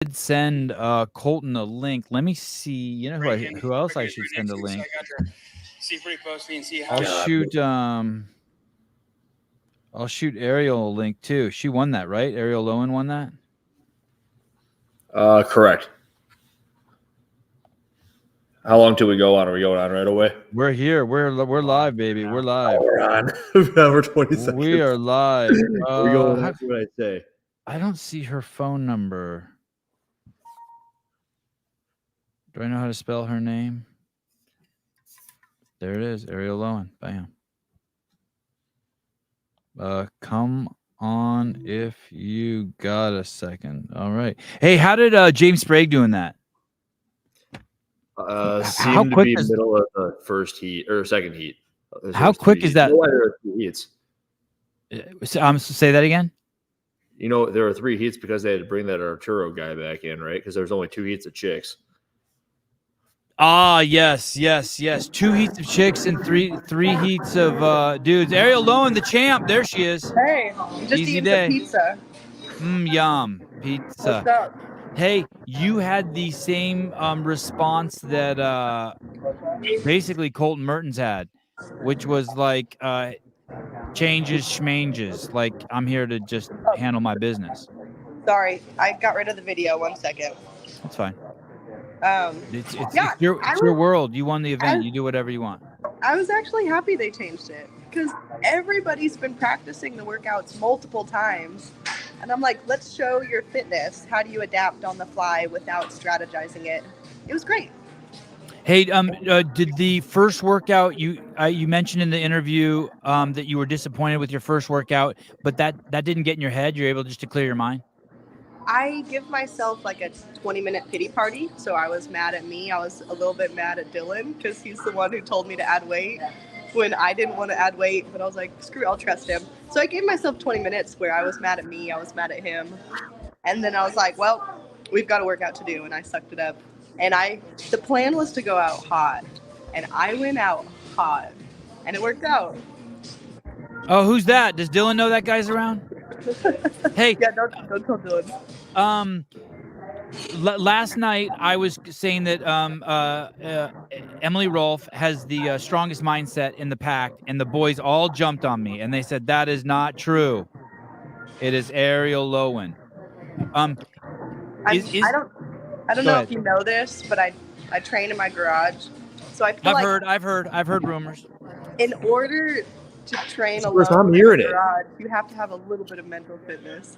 did send Colton a link. Let me see. You know who else I should send a link? I'll shoot Ariel a link too. She won that, right? Ariel Loewen won that. Correct. How long till we go on? Are we going on right away? We're here. We're live, baby. We're live. We're on. We're 20 seconds. We are live. We're going. That's what I say. I don't see her phone number. Do I know how to spell her name? There it is. Ariel Loewen. Bam. Come on if you got a second. All right. Hey, how did James Sprague doing that? Seemed to be middle of the first heat or second heat. How quick is that? You know why there are 3 heats? Say that again. You know there are 3 heats because they had to bring that Arturo guy back in, right? Because there's only 2 heats of chicks. Ah, yes. 2 heats of chicks and three heats of dudes. Ariel Loewen, the champ. There she is. Hey, just eating some pizza. Yum. Pizza. What's up? Hey, you had the same response that basically Colton Mertens had, which was like changes, schmanges. Like, I'm here to just handle my business. Sorry, I got rid of the video. 1 second. That's fine. It's your world. You won the event. You do whatever you want. I was actually happy they changed it because everybody's been practicing the workouts multiple times. And I'm like, let's show your fitness. How do you adapt on the fly without strategizing it? It was great. Hey, did the first workout you mentioned in the interview that you were disappointed with your first workout, but that didn't get in your head? You're able just to clear your mind? I give myself like a 20-minute pity party. So I was mad at me. I was a little bit mad at Dylan because he's the one who told me to add weight when I didn't want to add weight. But I was like, screw it, I'll trust him. So I gave myself 20 minutes where I was mad at me. I was mad at him. And then I was like, well, we've got a workout to do. And I sucked it up. And the plan was to go out hot. And I went out hot. And it worked out. Oh, who's that? Does Dylan know that guy's around? Hey. Yeah, don't tell Dylan. Last night I was saying that Emily Rolfe has the strongest mindset in the pack, and the boys all jumped on me, and they said that is not true. It is Ariel Loewen. I don't know if you know this, but I train in my garage, so I feel I've heard rumors. In order to train alone in the garage, you have to have a little bit of mental fitness.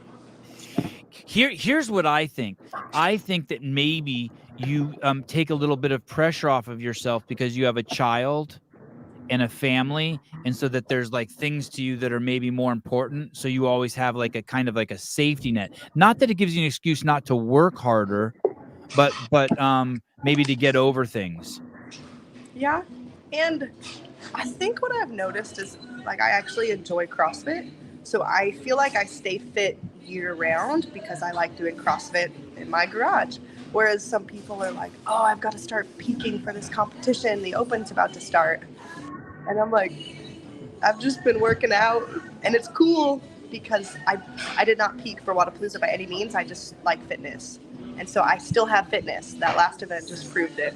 Here's what I think. I think that maybe you take a little bit of pressure off of yourself because you have a child and a family, and so that there's like things to you that are maybe more important. So you always have like a kind of like a safety net. Not that it gives you an excuse not to work harder, but maybe to get over things. Yeah, and I think what I've noticed is like I actually enjoy CrossFit. So I feel like I stay fit year round because I like doing CrossFit in my garage. Whereas some people are like, oh, I've got to start peaking for this competition. The Open's about to start. And I'm like, I've just been working out. And it's cool because I did not peak for Wodapalooza by any means. I just like fitness. And so I still have fitness. That last event just proved it.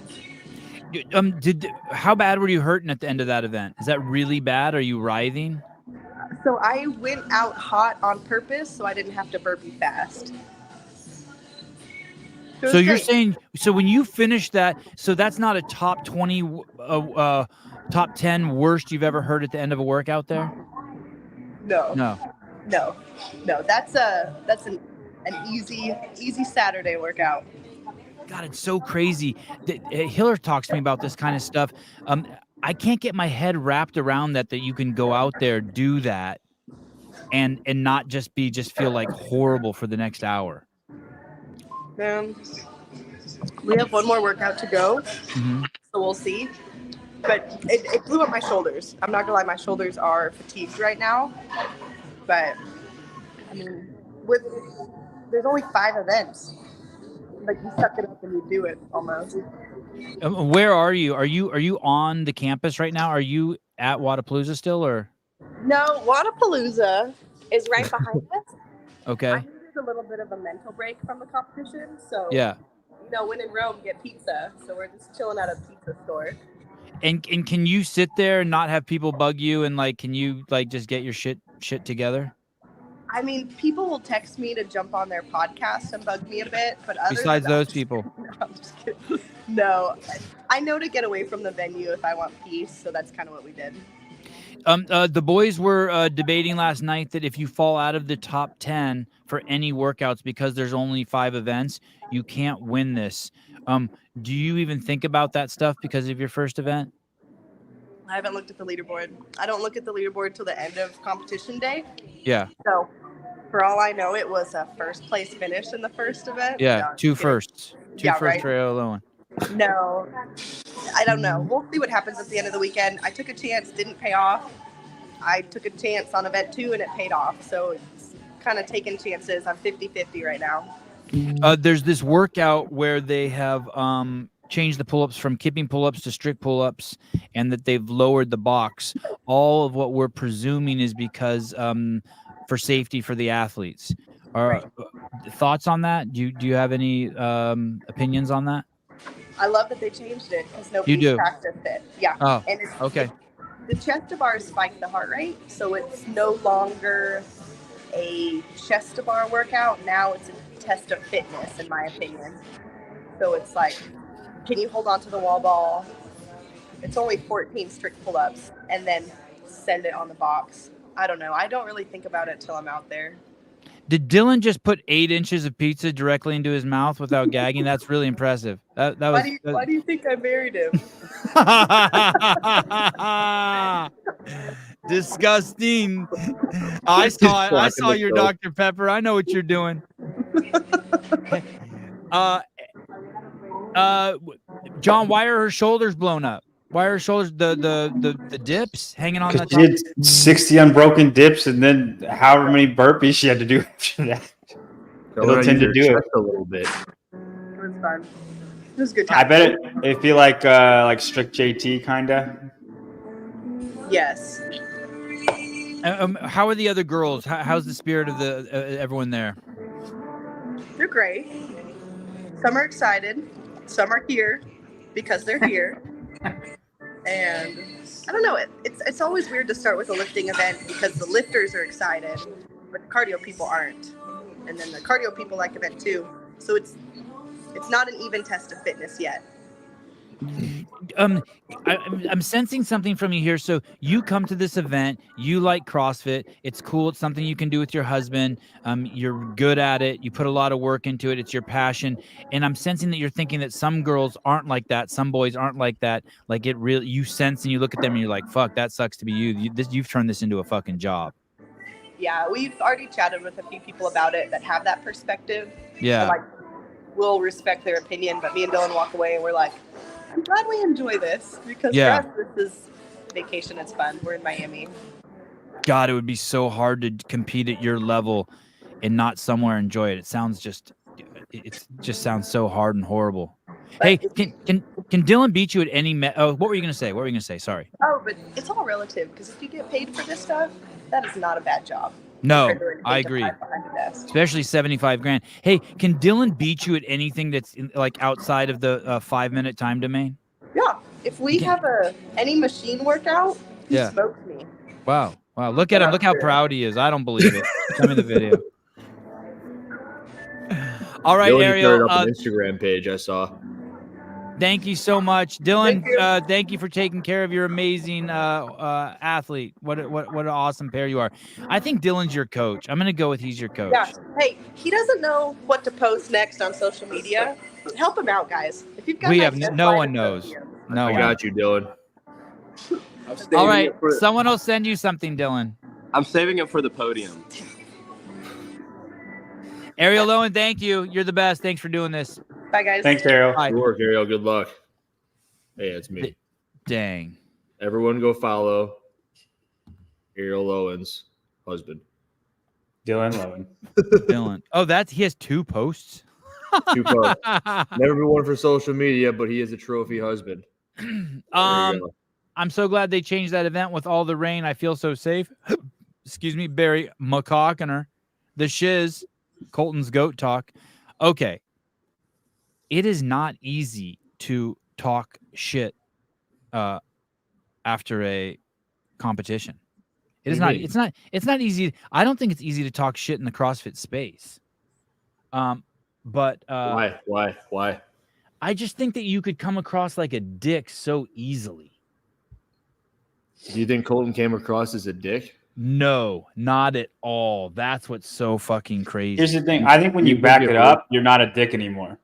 How bad were you hurting at the end of that event? Is that really bad? Are you writhing? So I went out hot on purpose so I didn't have to burpee fast. So you're saying, so when you finish that, so that's not a top 20, top 10 worst you've ever heard at the end of a workout there? No. That's an easy Saturday workout. God, it's so crazy. Hiller talks to me about this kind of stuff. I can't get my head wrapped around that you can go out there, do that, and not just feel like horrible for the next hour. We have one more workout to go, so we'll see. But it blew up my shoulders. I'm not gonna lie, my shoulders are fatigued right now. But I mean, there's only 5 events. Like you suck it up and you do it almost. Where are you? Are you on the campus right now? Are you at Wodapalooza still, or? No, Wodapalooza is right behind us. Okay. I'm in the little bit of a mental break from the competition. So, Yeah. When in Rome, get pizza. So we're just chilling at a pizza store. And can you sit there and not have people bug you, and like, can you like just get your shit together? I mean, people will text me to jump on their podcast and bug me a bit, but other Besides than that, those people. No, I'm just kidding. No, I know to get away from the venue if I want peace, so that's kind of what we did. The boys were debating last night that if you fall out of the top 10 for any workouts because there's only 5 events, you can't win this. Do you even think about that stuff because of your first event? I haven't looked at the leaderboard. I don't look at the leaderboard till the end of competition day. Yeah. So, for all I know, it was a first place finish in the first event. Yeah, No, 2 firsts. 2 Yeah, firsts right. for Ariel Loewen. No, I don't know. We'll see what happens at the end of the weekend. I took a chance, didn't pay off. I took a chance on event 2 and it paid off. So it's kind of taking chances. I'm 50-50 right now. There's this workout where they have changed the pull-ups from kipping pull-ups to strict pull-ups, and that they've lowered the box. All of what we're presuming is because for safety for the athletes. Thoughts on that? Do you have any opinions on that? I love that they changed it because nobody You do? practiced it. Yeah. Oh, And it's, okay. The chest to bar spike the heart rate, so it's no longer a chest to bar workout. Now it's a test of fitness, in my opinion. So it's like, can you hold on to the wall ball? It's only 14 strict pull-ups, and then send it on the box. I don't know. I don't really think about it till I'm out there. Did Dylan just put 8 inches of pizza directly into his mouth without gagging? That's really impressive. That was. Why do you think I married him? Disgusting. I saw your Dr. Pepper. I know what you're doing. John, why are her shoulders blown up? Why are her shoulders the dips hanging on the top? She did 60 unbroken dips and then however many burpees she had to do after that. It'll tend to do it a little bit. It was fun. It was a good time. I bet it feel like strict JT kinda. Yes. How are the other girls? How's the spirit of the everyone there? They're great. Some are excited. Some are here because they're here. And I don't know. It's always weird to start with a lifting event because the lifters are excited, but the cardio people aren't. And then the cardio people like event 2. So it's not an even test of fitness yet. I'm sensing something from you here. So you come to this event, you like CrossFit. It's cool. It's something you can do with your husband. You're good at it. You put a lot of work into it. It's your passion. And I'm sensing that you're thinking that some girls aren't like that. Some boys aren't like that. Like it really, you sense and you look at them and you're like, fuck, that sucks to be you. You've turned this into a fucking job. Yeah, we've already chatted with a few people about it that have that perspective. Yeah. So, like, we'll respect their opinion, but me and Dylan walk away and we're like, I'm glad we enjoy this because for us, this is vacation. It's fun. We're in Miami. God, it would be so hard to compete at your level and not somewhere enjoy it. It just sounds so hard and horrible. But hey, can Dylan beat you at any? What were you gonna say? Sorry. Oh, but it's all relative because if you get paid for this stuff, that is not a bad job. No, I agree. Especially $75,000. Hey, can Dylan beat you at anything that's like outside of the 5-minute time domain? Yeah. If we have any machine workout, he smokes me. Wow. Look at him. Look how proud he is. I don't believe it. Send me the video. All right, Dylan, Ariel. Up an Instagram page I saw. Thank you so much, Dylan. Thank you for taking care of your amazing athlete. What an awesome pair you are. I think Dylan's your coach. I'm gonna go with he's your coach. Yeah. Hey, he doesn't know what to post next on social media. Help him out, guys. If you've got no one knows. No, I got you, Dylan. All right, someone will send you something, Dylan. I'm saving it for the podium. Ariel Loewen, thank you. You're the best. Thanks for doing this. Bye, guys. Thanks, Ariel. Bye. Good work, Ariel. Good luck. Hey, it's me. Dang. Everyone go follow Ariel Loewen's husband. Dylan Loewen. Dylan. Oh, he has 2 posts? 2 posts. Never been one for social media, but he is a trophy husband. I'm so glad they changed that event with all the rain. I feel so safe. Excuse me, Barry McCockiner. The shiz. Colton's goat talk. Okay. It is not easy to talk shit after a competition. It is not. It's not easy. I don't think it's easy to talk shit in the CrossFit space. But Why? I just think that you could come across like a dick so easily. Do you think Colton came across as a dick? No, not at all. That's what's so fucking crazy. Here's the thing. I think when you back it up, you're not a dick anymore.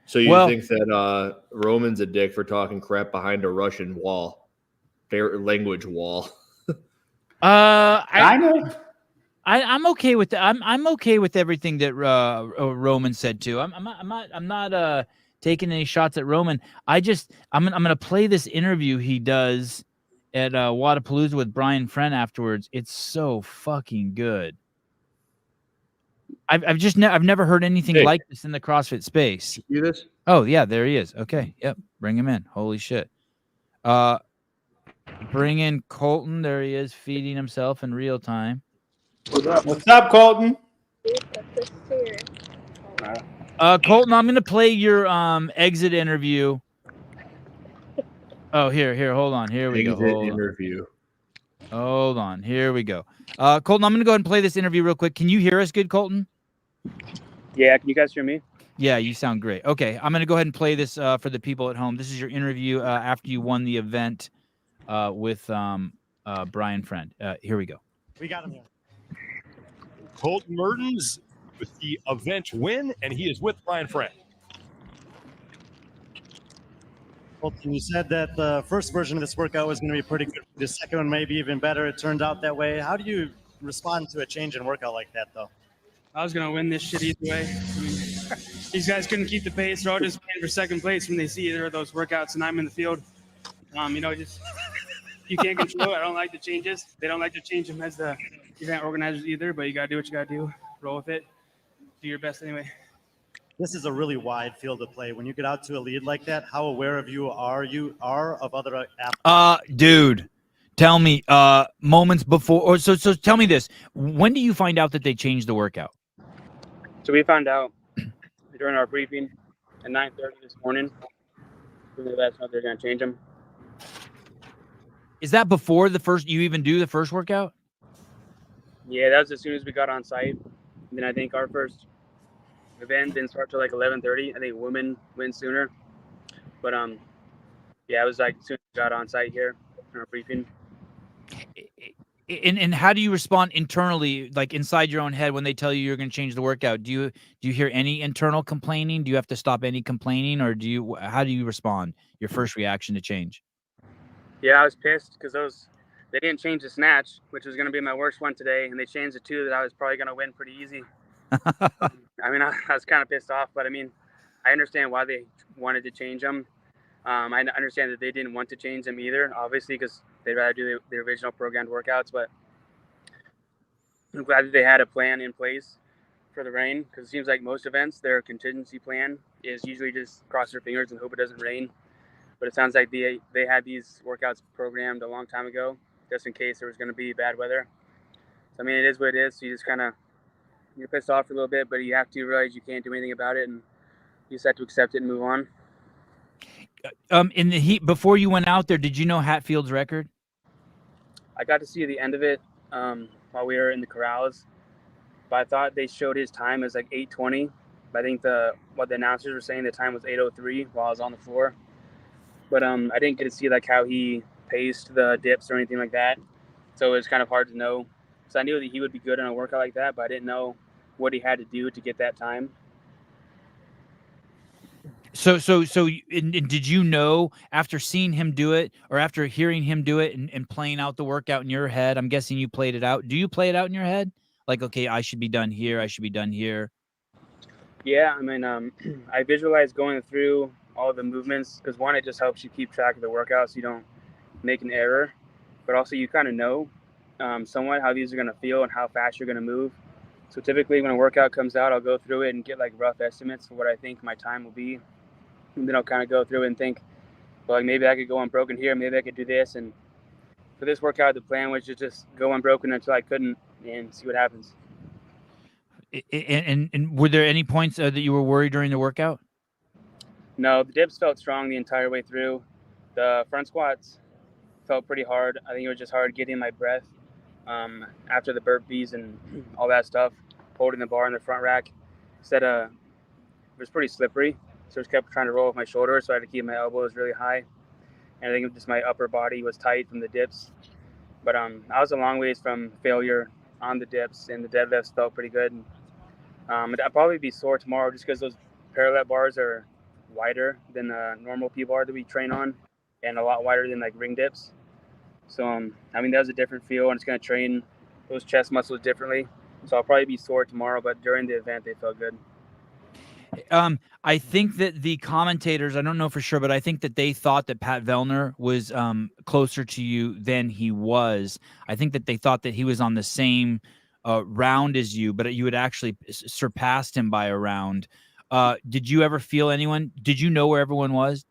So you think that Roman's a dick for talking crap behind a Russian wall, their language wall? I'm okay with that. I'm okay with everything that Roman said too. I'm not taking any shots at Roman. I'm gonna play this interview he does at Wodapalooza with Brian Friend afterwards. It's so fucking good. I've never heard anything like this in the CrossFit space. You see this? Oh yeah, there he is. Okay, yep, bring him in. Holy shit. Bring in Colton. There he is, feeding himself in real time. What's up, Colton? Colton, I'm gonna play your exit interview. Oh, here, hold on. Here we go. Hold on. Here we go. Colton, I'm gonna go ahead and play this interview real quick. Can you hear us good, Colton? Yeah, can you guys hear me? Yeah, you sound great. Okay, I'm gonna go ahead and play this for the people at home. This is your interview after you won the event with Brian Friend. Here we go. We got him here. Colton Mertens with the event win, and he is with Brian Friend. Colton, you said that the first version of this workout was going to be pretty good. The second one may be even better. It turned out that way. How do you respond to a change in workout like that, though? I was going to win this shit either way. I mean, these guys couldn't keep the pace. They're all just playing for second place when they see either of those workouts, and I'm in the field. Just you can't control it. I don't like the changes. They don't like to change them as the event organizers either, but you got to do what you got to do. Roll with it. Do your best anyway. This is a really wide field to play. When you get out to a lead like that, how aware of you are of other athletes? Dude, tell me, moments before, so tell me this. When do you find out that they changed the workout? So we found out during our briefing at 9:30 this morning. They let us know they're going to change them. Is that before you even do the first workout? Yeah, that was as soon as we got on site. And then I think our first event didn't start till like 11:30. I think women went sooner. But it was like as soon as we got on site here in our briefing. And how do you respond internally, like inside your own head, when they tell you you're going to change the workout? Do you hear any internal complaining? Do you have to stop any complaining, or how do you respond? Your first reaction to change? Yeah, I was pissed because they didn't change the snatch, which was going to be my worst one today, and they changed the two that I was probably going to win pretty easy. I was kind of pissed off, but I understand why they wanted to change them. I understand that they didn't want to change them either, obviously, because they'd rather do the original programmed workouts, but I'm glad that they had a plan in place for the rain, because it seems like most events, their contingency plan is usually just cross their fingers and hope it doesn't rain. But it sounds like they had these workouts programmed a long time ago, just in case there was going to be bad weather. So, it is what it is. So you just you're pissed off for a little bit, but you have to realize you can't do anything about it, and you just have to accept it and move on. In the heat, before you went out there, did you know Hatfield's record? I got to see the end of it while we were in the corrals, but I thought they showed his time as like 8:20. But I think what the announcers were saying, the time was 8:03 while I was on the floor. But I didn't get to see like how he paced the dips or anything like that, so it was kind of hard to know. So I knew that he would be good on a workout like that, but I didn't know what he had to do to get that time. So did you know after seeing him do it, or after hearing him do it and playing out the workout in your head? I'm guessing you played it out. Do you play it out in your head? Like, okay, I should be done here. I should be done here. Yeah, I visualize going through all the movements because one, it just helps you keep track of the workout so you don't make an error, but also you kind of know somewhat how these are going to feel and how fast you're going to move. So typically when a workout comes out, I'll go through it and get like rough estimates for what I think my time will be. And then I'll kind of go through it and think, well, like maybe I could go unbroken here. Maybe I could do this. And for this workout, the plan was to just go unbroken until I couldn't and see what happens. And were there any points that you were worried during the workout? No, the dips felt strong the entire way through. The front squats felt pretty hard. I think it was just hard getting my breath after the burpees and all that stuff, holding the bar in the front rack. It was pretty slippery, so I just kept trying to roll with my shoulders, so I had to keep my elbows really high. And I think just my upper body was tight from the dips. But I was a long ways from failure on the dips, and the deadlifts felt pretty good. I'll probably be sore tomorrow just because those parallel bars are wider than normal P-bar that we train on, and a lot wider than like ring dips. So, that was a different feel, and it's going to train those chest muscles differently. So I'll probably be sore tomorrow, but during the event, they felt good. I think that the commentators, I don't know for sure, but I think that they thought that Pat Vellner was closer to you than he was. I think that they thought that he was on the same round as you, but you had actually surpassed him by a round. Did you ever feel anyone? Did you know where everyone was?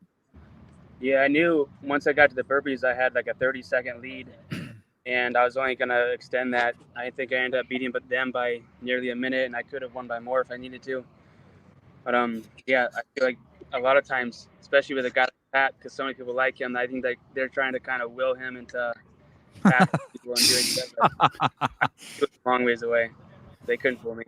Yeah, I knew once I got to the burpees, I had like a 30-second lead, and I was only going to extend that. I think I ended up beating them by nearly a minute, and I could have won by more if I needed to. But yeah, I feel like a lot of times, especially with a guy like Pat, because so many people like him, I think that they're trying to kind of will him into passing people and doing stuff. He was a long ways away. They couldn't fool me.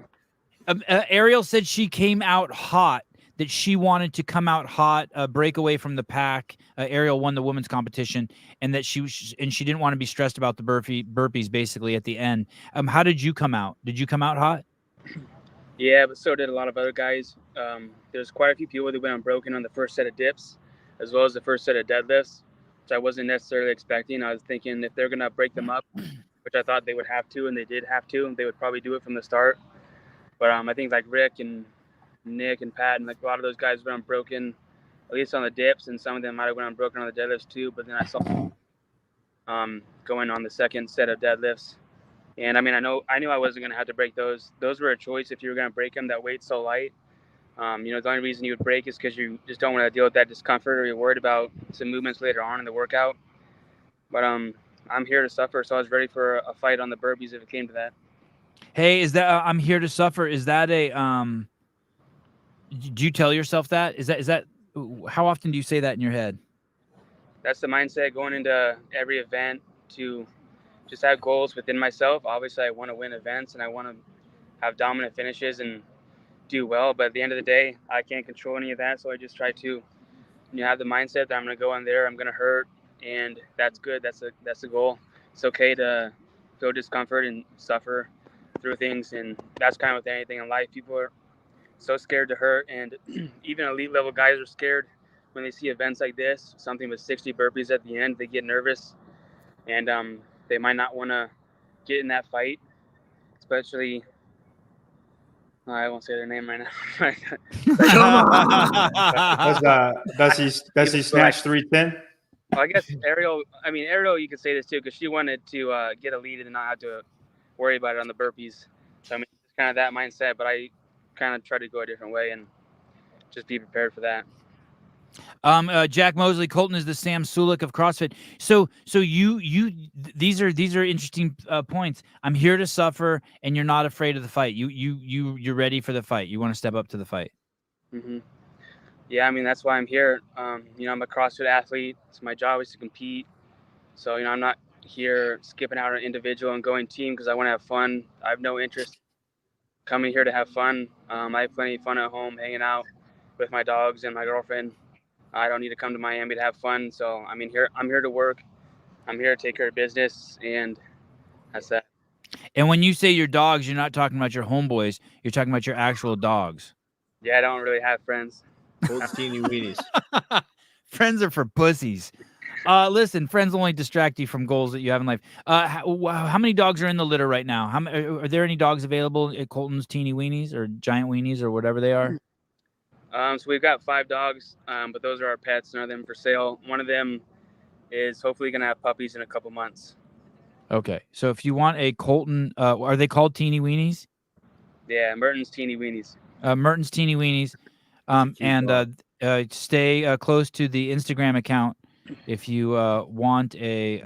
Ariel said she came out hot, that she wanted to come out hot, break away from the pack. Ariel won the women's competition, and that she didn't want to be stressed about the burpees basically at the end. How did you come out? Did you come out hot? Yeah, but so did a lot of other guys. There's quite a few people that went unbroken on the first set of dips, as well as the first set of deadlifts, which I wasn't necessarily expecting. I was thinking if they're going to break them up, which I thought they would have to, and they did have to, they would probably do it from the start. But I think like Rick and Nick and Pat and like a lot of those guys went unbroken, at least on the dips, and some of them might have went unbroken on the deadlifts too. But then I saw going on the second set of deadlifts. And I knew I wasn't going to have to break those. Those were a choice if you were going to break them. That weight's so light. The only reason you would break is because you just don't want to deal with that discomfort, or you're worried about some movements later on in the workout. But I'm here to suffer, so I was ready for a fight on the burpees if it came to that. Hey, is that I'm here to suffer? Is that a do you tell yourself that? Is that how often do you say that in your head? That's the mindset going into every event, to just have goals within myself. Obviously, I want to win events and I want to have dominant finishes and do well. But at the end of the day, I can't control any of that. So I just try to have the mindset that I'm going to go in there, I'm going to hurt, and that's good. That's the goal. It's okay to feel discomfort and suffer through things. And that's kind of with anything in life. People are so scared to hurt. And even elite level guys are scared when they see events like this, something with 60 burpees at the end. They get nervous, and they might not want to get in that fight, especially. I won't say their name right now. Does he snatch 310? Well, I guess Ariel, you could say this too, because she wanted to get a lead and not have to worry about it on the burpees. So it's kind of that mindset, but I kind of try to go a different way and just be prepared for that. Jack Mosley, Colton is the Sam Sulik of CrossFit. So these are interesting points. I'm here to suffer, and you're not afraid of the fight. You're ready for the fight. You want to step up to the fight. Mm-hmm. Yeah, that's why I'm here. I'm a CrossFit athlete. It's my job is to compete. So I'm not here skipping out on individual and going team because I want to have fun. I have no interest coming here to have fun. I have plenty of fun at home, hanging out with my dogs and my girlfriend. I don't need to come to Miami to have fun. So I'm here to work. I'm here to take care of business, and that's that. And when you say your dogs, you're not talking about your homeboys. You're talking about your actual dogs. Yeah, I don't really have friends. Those teeny weenies. Friends are for pussies. Listen, friends only distract you from goals that you have in life. How many dogs are in the litter right now? Are there any dogs available at Colton's teeny weenies or giant weenies or whatever they are? So we've got 5 dogs, but those are our pets. None of them for sale. One of them is hopefully going to have puppies in a couple months. Okay. So if you want a Colton, are they called teeny weenies? Yeah, Mertens teeny weenies. Mertens teeny weenies. Stay close to the Instagram account if you want a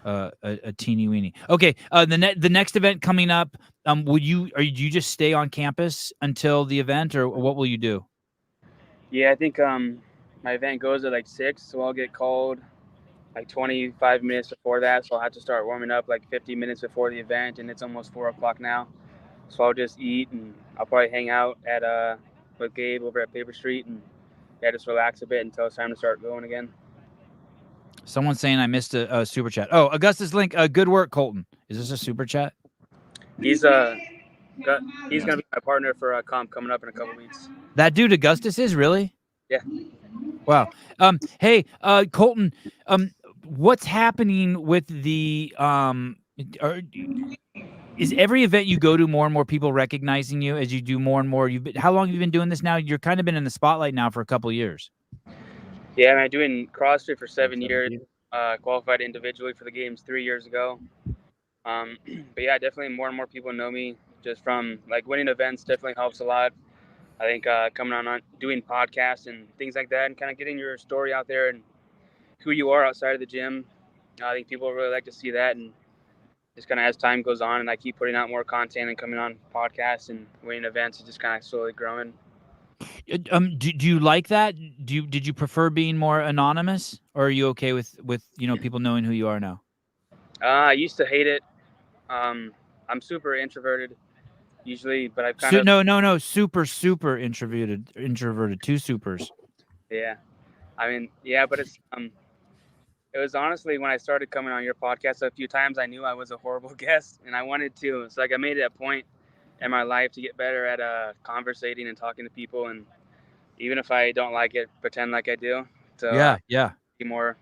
a teeny weeny. Okay. The next event coming up. Do you just stay on campus until the event, or what will you do? Yeah, I think my event goes at like 6, so I'll get called like 25 minutes before that. So I'll have to start warming up like 50 minutes before the event, and it's almost 4 o'clock now. So I'll just eat, and I'll probably hang out at with Gabe over at Paper Street, and just relax a bit until it's time to start going again. Someone's saying I missed a super chat. Oh, Augustus Link, good work, Colton. Is this a super chat? He's gonna be my partner for comp coming up in a couple weeks. That dude Augustus is really? Yeah. Wow. Hey, Colton, what's happening with the is every event you go to more and more people recognizing you as you do more and more? How long have you been doing this now? You're kind of been in the spotlight now for a couple of years. Yeah, I've been doing CrossFit for 7 years. Qualified individually for the games 3 years ago. But yeah, definitely more and more people know me just from like winning events. Definitely helps a lot. I think coming on doing podcasts and things like that, and kind of getting your story out there and who you are outside of the gym. I think people really like to see that, and just kind of as time goes on and I keep putting out more content and coming on podcasts and winning events, it's just kind of slowly growing. Do you like that? Did you prefer being more anonymous, or are you okay with people knowing who you are now? I used to hate it. I'm super introverted usually, but I've kind of no super introverted, 2 supers. Yeah, I mean, yeah, but it's it was honestly when I started coming on your podcast a few times, I knew I was a horrible guest, and I wanted to. It's like I made it a point in my life to get better at conversating and talking to people, and even if I don't like it, pretend like I do. So be more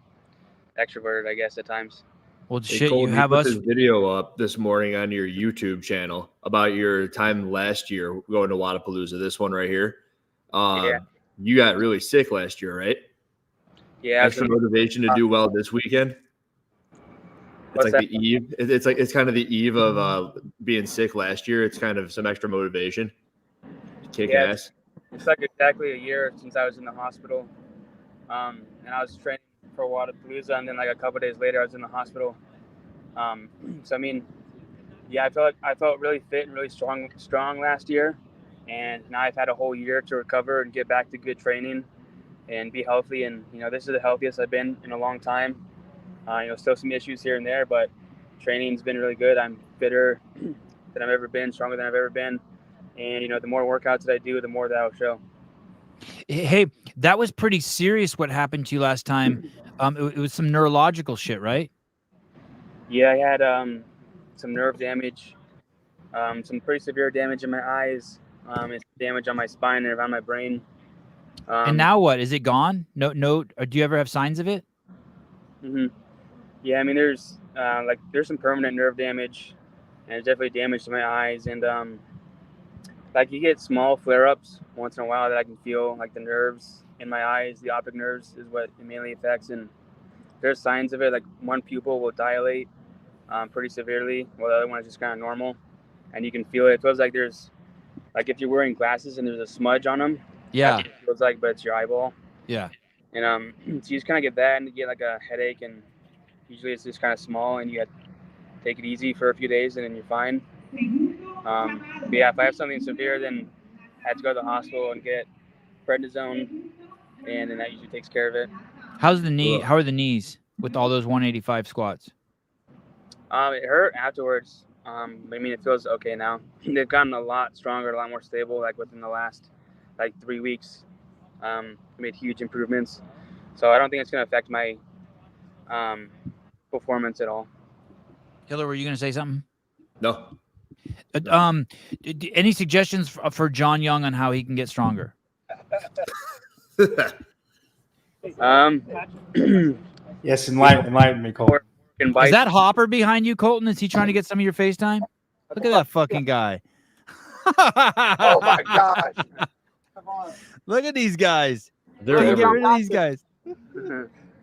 extroverted, I guess, at times. Well, hey, shit, Colton, you have put us this video up this morning on your YouTube channel about your time last year going to Wodapalooza. This one right here. You got really sick last year, right? Yeah. Extra motivation to do well this weekend. It's like the eve. It's kind of the eve of being sick last year. It's kind of some extra motivation to kick ass. It's like exactly a year since I was in the hospital, and I was training for Wodapalooza, and then like a couple days later I was in the hospital. So I mean, yeah, I felt really fit and really strong last year, and now I've had a whole year to recover and get back to good training and be healthy. And this is the healthiest I've been in a long time. Still some issues here and there, but training's been really good. I'm fitter than I've ever been, stronger than I've ever been. And, the more workouts that I do, the more that I'll show. Hey, that was pretty serious what happened to you last time. It was some neurological shit, right? Yeah, I had some nerve damage, some pretty severe damage in my eyes, and damage on my spine and around my brain. And now what? Is it gone? No. Or do you ever have signs of it? Mm-hmm. Yeah, I mean, there's some permanent nerve damage, and there's definitely damage to my eyes, and you get small flare-ups once in a while that I can feel, like the nerves in my eyes, the optic nerves is what it mainly affects, and there's signs of it. Like one pupil will dilate pretty severely, while the other one is just kind of normal, and you can feel it. It feels like there's, like if you're wearing glasses and there's a smudge on them. Yeah. That's what it feels like, but it's your eyeball. Yeah. And so you just kind of get that, and you get like a headache, and usually it's just kind of small, and you have to take it easy for a few days, and then you're fine. But yeah, if I have something severe, then I have to go to the hospital and get prednisone, and then that usually takes care of it. How's the knee? How are the knees with all those 185 squats? It hurt afterwards. I mean, it feels okay now. They've gotten a lot stronger, a lot more stable, like within the last 3 weeks. Made huge improvements. So I don't think it's going to affect my performance at all. Hiller, were you going to say something? No. Any suggestions for John Young on how he can get stronger? Yes, enlighten me, Colton. Is that Hopper behind you, Colton? Is he trying to get some of your FaceTime? Look at that fucking guy. Oh my gosh. Come on. Look at these guys. They're get rid of these guys.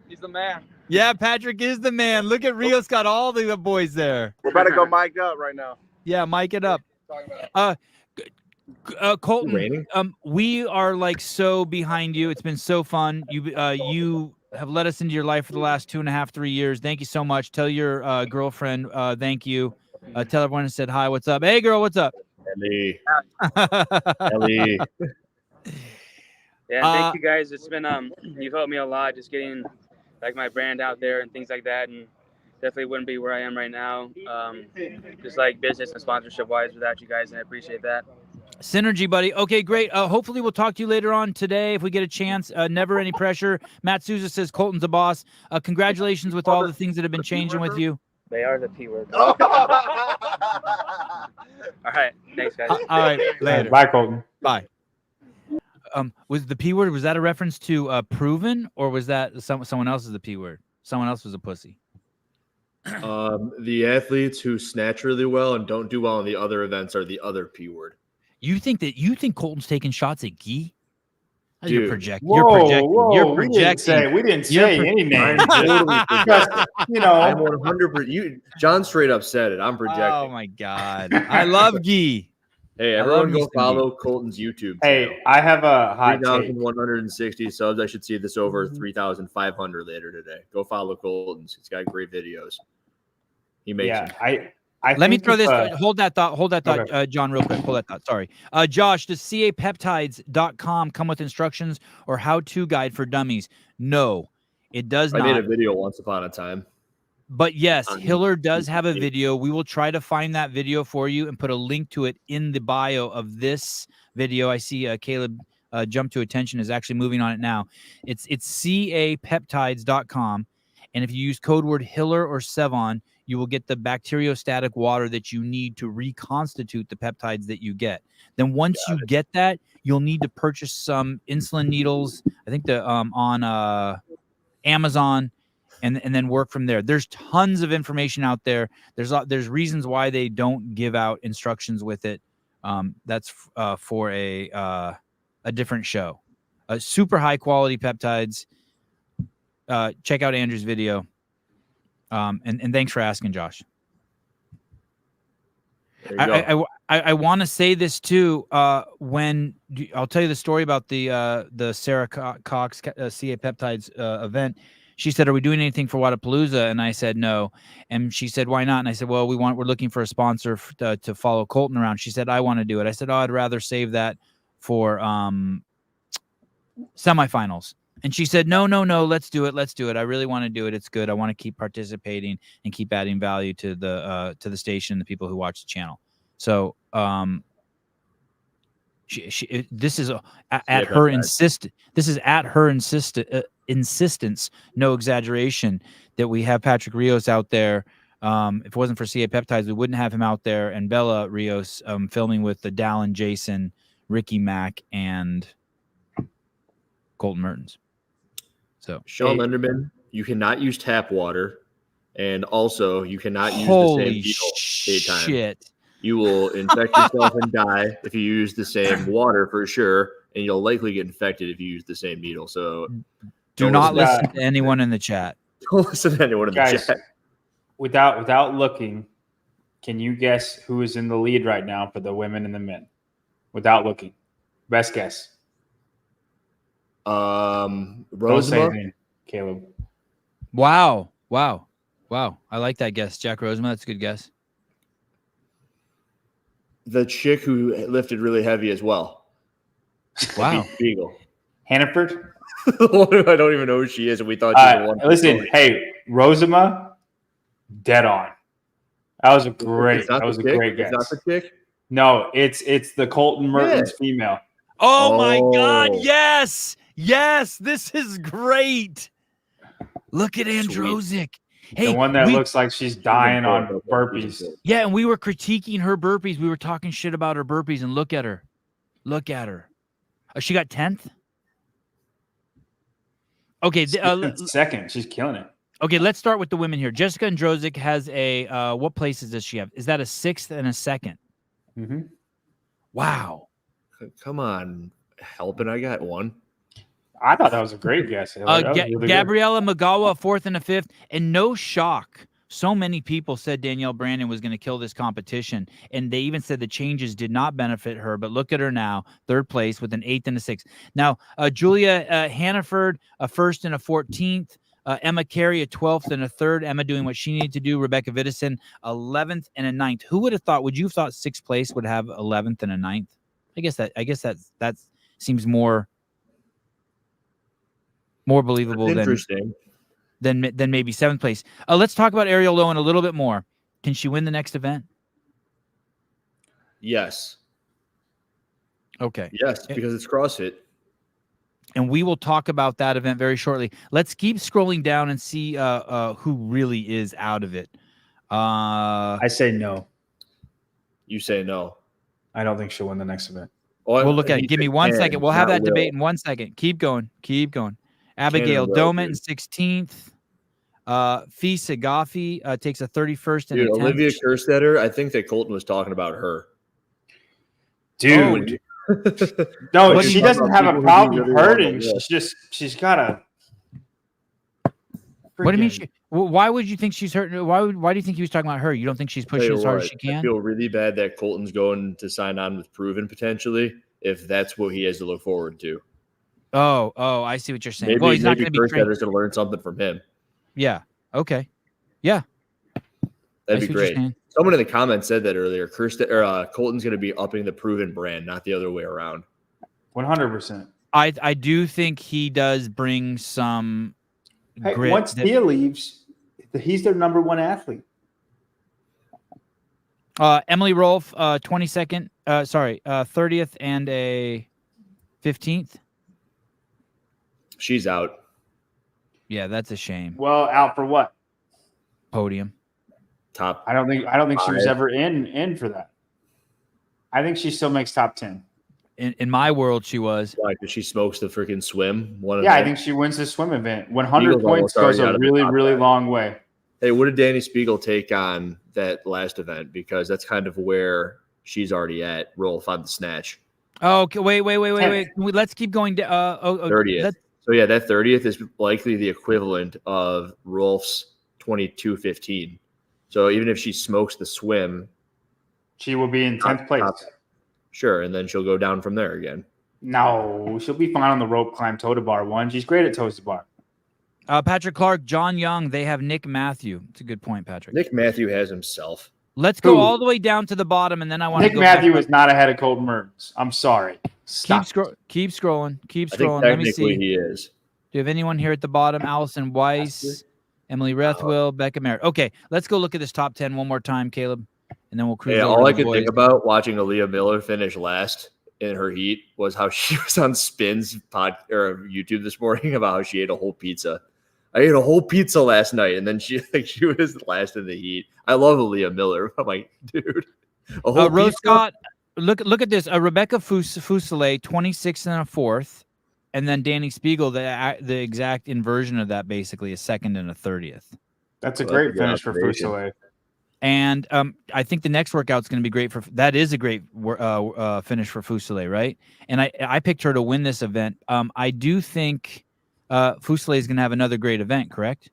He's the man. Yeah, Patrick is the man. Look at Rio's got all the boys there. We're about to go mic up right now. Yeah, mic it up. Colton, we are like so behind you. It's been so fun. You have led us into your life for the last 2.5, 3 years. Thank you so much. Tell your girlfriend thank you. Tell everyone I said hi. What's up? Hey, girl, what's up? Ellie. Ellie. Yeah, and thank you guys. It's been you've helped me a lot, just getting like my brand out there and things like that, and definitely wouldn't be where I am right now, just like business and sponsorship wise without you guys, and I appreciate that. Synergy, buddy. Okay, great. Hopefully we'll talk to you later on today if we get a chance. Never any pressure. Matt Souza says Colton's a boss. Congratulations with all the things that have been changing with you. They are the P word. All right, thanks guys. All right, later. Bye, Colton. Bye. Was the P word, was that a reference to Proven, or was that someone else's the P word? Someone else was a pussy. The athletes who snatch really well and don't do well in the other events are the other P word. You think Colton's taking shots at Guy? You're projecting. Whoa, You're projecting. We didn't say any names. You know, I'm 100%. John straight up said it. I'm projecting. Oh my God, I love Guy. Hey, everyone, go follow Colton's YouTube channel. Hey, I have a hot 3,160 subs. I should see this over 3,500 later today. Go follow Colton's. He's got great videos. He makes them. Let me throw this. Hold that thought. Okay. John, real quick. Hold that thought. Sorry. Josh, does capeptides.com come with instructions or how-to guide for dummies? No, it does not. I made a video once upon a time. But yes, Hiller does have a video. We will try to find that video for you and put a link to it in the bio of this video. I see Caleb jump to attention, is actually moving on it now. It's capeptides.com. And if you use code word Hiller or Sevan, you will get the bacteriostatic water that you need to reconstitute the peptides that you get. Then once you get that, you'll need to purchase some insulin needles. I think on Amazon, and then work from there. There's tons of information out there. There's reasons why they don't give out instructions with it. That's for a different show. Super high quality peptides. Check out Andrew's video. And thanks for asking, Josh. I want to say this too. When I'll tell you the story about the Sarah Cox CA Peptides event. She said, "Are we doing anything for Wodapalooza?" And I said, "No." And she said, "Why not?" And I said, "Well, we're looking for a sponsor to follow Colton around." She said, "I want to do it." I said, "Oh, I'd rather save that for semifinals." And she said, no, let's do it. I really want to do it. It's good. I want to keep participating and keep adding value to the station, the people who watch the channel. So this is at her insistence, no exaggeration, that we have Patrick Rios out there. If it wasn't for CA Peptides, we wouldn't have him out there, and Bella Rios filming with the Dallin, Jason, Ricky Mack, and Colton Mertens. So Sean Lenderman, you cannot use tap water, and also you cannot use the same needle 8 times. Shit. You will infect yourself and die if you use the same water for sure, and you'll likely get infected if you use the same needle. So do not listen to anyone in the chat. Don't listen to anyone in the chat. Without looking, can you guess who is in the lead right now for the women and the men? Without looking, best guess. Rosemont, Caleb. Wow. I like that guess, Jack Rosemont. That's a good guess. The chick who lifted really heavy as well. Wow. Beagle. Hannaford? I don't even know who she is, and we thought she was one. Listen, hey, Rosema, dead on. That was a great guess. It's not the chick? No, it's the Colton Mertens female. Oh my God, yes. Yes, this is great. Look at Androsic. Hey, the one that looks like she's dying on burpees. Yeah, and we were critiquing her burpees. We were talking shit about her burpees, and look at her. She got 10th? Okay. Second. She's killing it. Okay, let's start with the women here. Jessica Androsic has a what places does she have? Is that a 6th and a 2nd? Mm-hmm. Wow. Come on, helping. I got one. I thought that was a great guess. Gabriella Magawa, 4th and a 5th, and no shock So many people said Danielle Brandon was going to kill this competition, and they even said the changes did not benefit her. But look at her now, third place with an 8th and a 6th. Now, Julia Hannaford, a 1st and a 14th. Emma Carey, a 12th and a 3rd. Emma doing what she needed to do. Rebecca Vidison, 11th and a 9th. Who would have thought? Would you have thought 6th place would have 11th and a 9th? I guess that seems more believable than maybe 7th place. Let's talk about Ariel Loewen a little bit more. Can she win the next event? Yes. Okay. Yes, because it's CrossFit. And we will talk about that event very shortly. Let's keep scrolling down and see who really is out of it. I say no. You say no. I don't think she'll win the next event. We'll look at it. Give me 1 second. We'll have that debate in 1 second. Keep going. Abigail Domet in 16th. Fee Sagafi takes a 31st and a 10th. Olivia Kerstetter, I think that Colton was talking about her. Dude. No, she doesn't have a problem hurting. She's got a. What do you mean? Why would you think she's hurting? Why do you think he was talking about her? You don't think she's pushing as hard as she can? I feel really bad that Colton's going to sign on with Proven potentially, if that's what he has to look forward to. Oh, I see what you're saying. Maybe, he's not going to be Kersteter's going to learn something from him. Yeah. Okay. Yeah. That'd be great. Someone in the comments said that earlier. Colton's going to be upping the Proven brand, not the other way around. 100%. I do think he does bring some grit. Once Tia leaves, he's their number 1 athlete. Emily Rolfe, 22nd. 30th and a 15th. She's out. Yeah, that's a shame. Well, out for what? Podium. Top. I don't think she was ever in for that. I think she still makes top 10. In my world, she was. Why? Because she smokes the freaking swim. I think she wins the swim event. 100 points goes a really, really long way. Hey, what did Danny Spiegel take on that last event? Because that's kind of where she's already at. Rolf on the snatch. Oh, okay. Wait. Let's keep going. 30th. So yeah, that 30th is likely the equivalent of Rolf's 22:15. So even if she smokes the swim, she will be in 10th place. Sure, and then she'll go down from there again. No, she'll be fine on the rope climb, toe to bar 1. She's great at toes to bar. Patrick Clark, John Young, they have Nick Matthew. It's a good point, Patrick. Nick Matthew has himself. Let's go all the way down to the bottom, and then I want to Nick Matthew is not ahead of Colton Mertens. I'm sorry. Stop. Keep scrolling. I think Let me see. He is. Do you have anyone here at the bottom? Allison Weiss, Emily Rethwill, Becca Merritt. Okay, let's go look at this top 10 one more time, Caleb, and then we'll cruise. Yeah, all I could think about watching Aaliyah Miller finish last in her heat was how she was on Spin's YouTube this morning about how she ate a whole pizza. I ate a whole pizza last night, and then she was last in the heat. I love Aaliyah Miller. I'm like, dude, a whole Rose pizza? Scott. Look at this. Rebecca Fuselier, 26th and a 4th, and then Danny Spiegel, the exact inversion of that, basically a 2nd and a 30th. That's a great finish for Fuselier. And I think the next workout's going to be great that is a great finish for Fuselier, right? And I picked her to win this event. I do think Fuselier is going to have another great event, correct?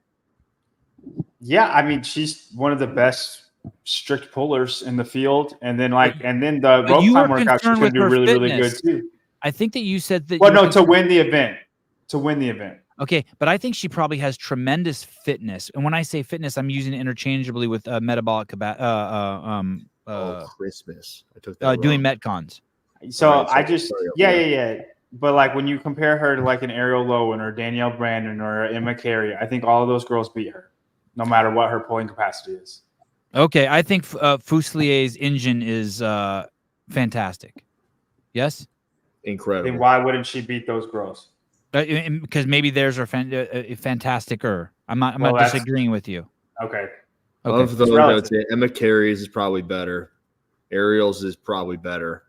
Yeah, I mean, she's one of the best strict pullers in the field, and then the rope climb workout, she's going to do really, really good too. I think that you said that. Well, no, to win the event. Okay, but I think she probably has tremendous fitness, and when I say fitness, I'm using it interchangeably with metabolic Christmas. I took that doing metcons. So yeah. But like when you compare her to like an Ariel Loewen or Danielle Brandon or Emma Carey, I think all of those girls beat her, no matter what her pulling capacity is. Okay, I think Fuselier's engine is fantastic. Yes? Incredible. Then why wouldn't she beat those girls? Because maybe theirs are fantastic-er. I'm not disagreeing with you. Okay. Of those, I would say Emma Carey's is probably better. Ariel's is probably better.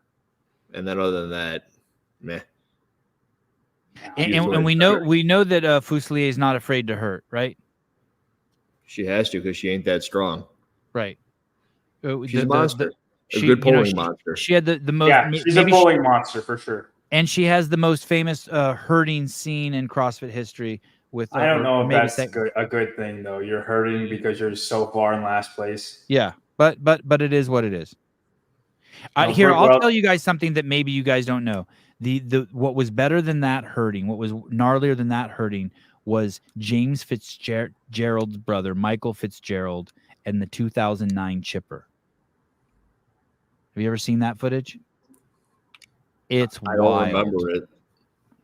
And then other than that, meh. And we know that Fuselier is not afraid to hurt, right? She has to because she ain't that strong. Right. She's a monster. A good pulling monster. She had the most. Yeah, she's a pulling monster for sure. And she has the most famous hurting scene in CrossFit history with. I don't know if maybe that's a good thing though. You're hurting because you're so far in last place. Yeah, but it is what it is. I'll tell you guys something that maybe you guys don't know. The what was better than that hurting, what was gnarlier than that hurting, was James Fitzgerald's brother, Michael Fitzgerald, and the 2009 chipper. Have you ever seen that footage? It's I wild. don't remember it.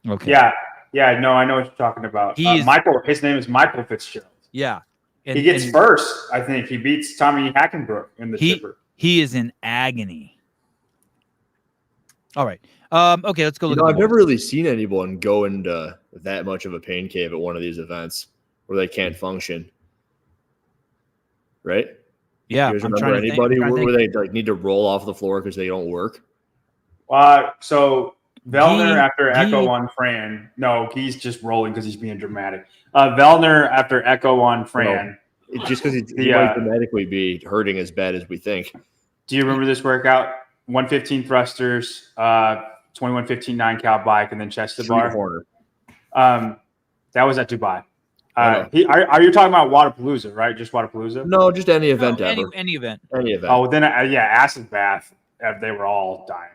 Okay. Yeah. No, I know what you're talking about. Michael. His name is Michael Fitzgerald. Yeah. He gets first. I think he beats Tommy Hackenbrook in the chipper. He is in agony. All right. Okay, let's go look. I've never really seen anyone go into that much of a pain cave at one of these events where they can't function. Right? Yeah. You guys remember anybody where they like need to roll off the floor because they don't work? So Vellner after Echo on Fran. No, he's just rolling because he's being dramatic. Vellner after Echo on Fran. No, just because he might dramatically be hurting as bad as we think. Do you remember this workout? 115 thrusters, 21-15 9-cal bike, and then chest to bar. Corner. That was at Dubai. Are you talking about Wodapalooza, right? Just Wodapalooza? No, just any event ever. Any event. Any event. Oh, then acid bath. They were all dying.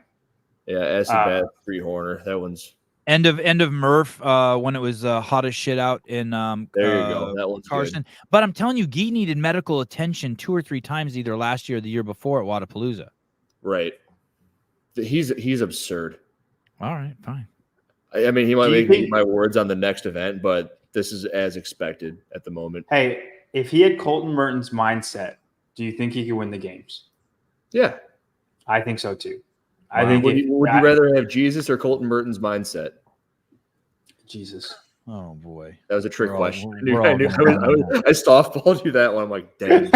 Yeah, acid bath, 3-horner. That one's end of Murph when it was hot as shit out in there you go. That one's Carson. Good. But I'm telling you, Guy needed medical attention 2 or 3 times either last year or the year before at Wodapalooza. Right. He's absurd. All right, fine. I mean, he might make my words on the next event, but this is as expected at the moment. Hey, if he had Colton Mertens' mindset, do you think he could win the games? Yeah. I think so too. Wow. I think would you rather have Jesus or Colton Mertens' mindset? Jesus. Oh boy, that was a trick question. I softballed you that one. I'm like, dang.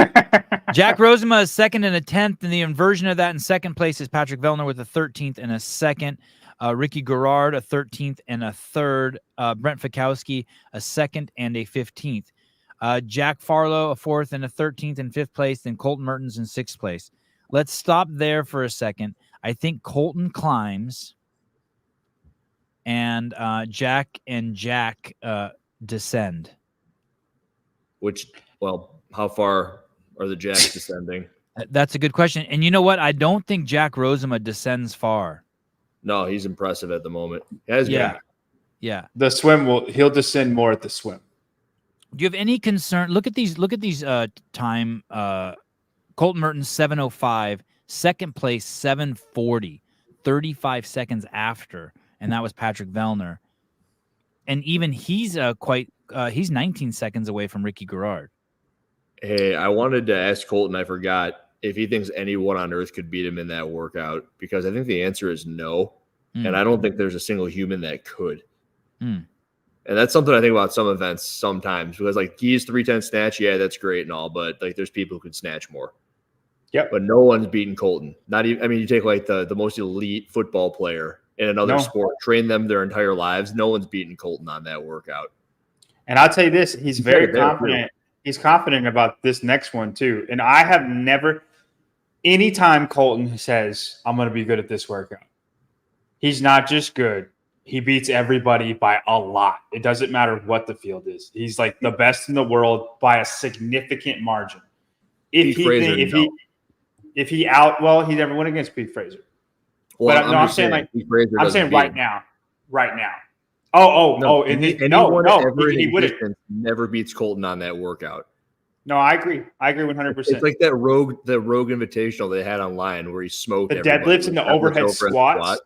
Jack Rosema is second and a 10th, and the inversion of that in second place is Patrick Vellner with a 13th and a second. Ricky Garrard a 13th and a third. Brent Fikowski a second and a 15th. Jack Farlow a 4th and a 13th and 5th place. Then Colton Mertens in 6th place. Let's stop there for a second. I think Colton climbs, and Jack descend. How far are the Jacks descending? That's a good question. And you know what? I don't think Jack Rosema descends far. No, he's impressive at the moment. Yeah. The swim he'll descend more at the swim. Do you have any concern? Look at these time. Colton Mertens 7:05, second place 7:40, 35 seconds after, and that was Patrick Vellner. And even he's he's 19 seconds away from Ricky Garrard. Hey, I wanted to ask Colton, I forgot, if he thinks anyone on earth could beat him in that workout, because I think the answer is no. And I don't think there's a single human that could. And that's something I think about some events sometimes, because like Guy's 310 snatch, yeah, that's great and all, but like there's people who could snatch more. Yep. But no one's beaten Colton. Not even, I mean, you take like the most elite football player in another sport, train them their entire lives. No one's beaten Colton on that workout. And I'll tell you this, he's very confident. He's confident about this next one too. And I have never, anytime Colton says, I'm going to be good at this workout, he's not just good. He beats everybody by a lot. It doesn't matter what the field is. He's like the best in the world by a significant margin. If he never went against Pete Fraser. Well, but I'm saying right now. He wouldn't. Never beats Colton on that workout. No, I agree. I agree 100%. It's like the Rogue Invitational they had online where he smoked the deadlifts and the overhead squats.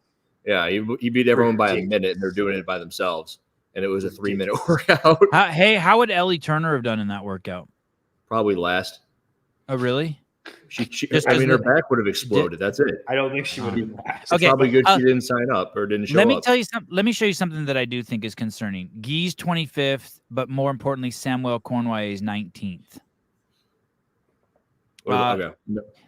Yeah, he beat everyone by a minute, and they're doing it by themselves. And it was a 3-minute workout. How would Ellie Turner have done in that workout? Probably last. Oh, really? Her back would have exploded. That's it. I don't think she would have been last. It's probably good she didn't sign up or didn't show up. Let me show you something that I do think is concerning. Guy's 25th, but more importantly, Samuel Cornway's 19th. What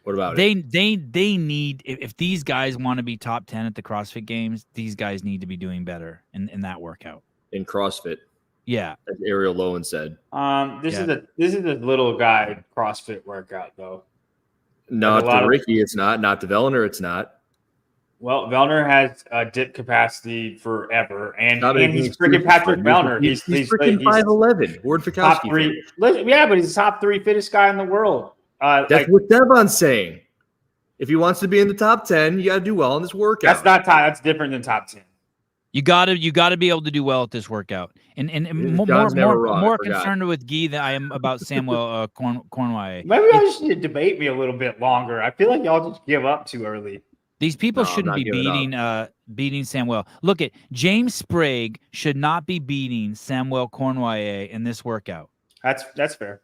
about it? They need, if these guys want to be top 10 at the CrossFit Games, these guys need to be doing better in that workout. In CrossFit. Yeah. As Ariel Loewen said. This is a little guy CrossFit workout though. Not to Ricky, it's not. Not to Vellner, it's not. Well, Vellner has dip capacity forever, and he's freaking freaking Patrick Vellner. He's freaking 5'11". Ward top Fikowski. 3. Yeah, but he's the top 3 fittest guy in the world. That's what Devon's saying. If he wants to be in the top 10, you got to do well in this workout. That's not top. That's different than top 10. You gotta be able to do well at this workout. And more concerned with Guy than I am about Samuel Cornway. Maybe I just need to debate me a little bit longer. I feel like y'all just give up too early. These people shouldn't be beating Samuel. Look at James Sprague should not be beating Samuel Cornway in this workout. That's fair.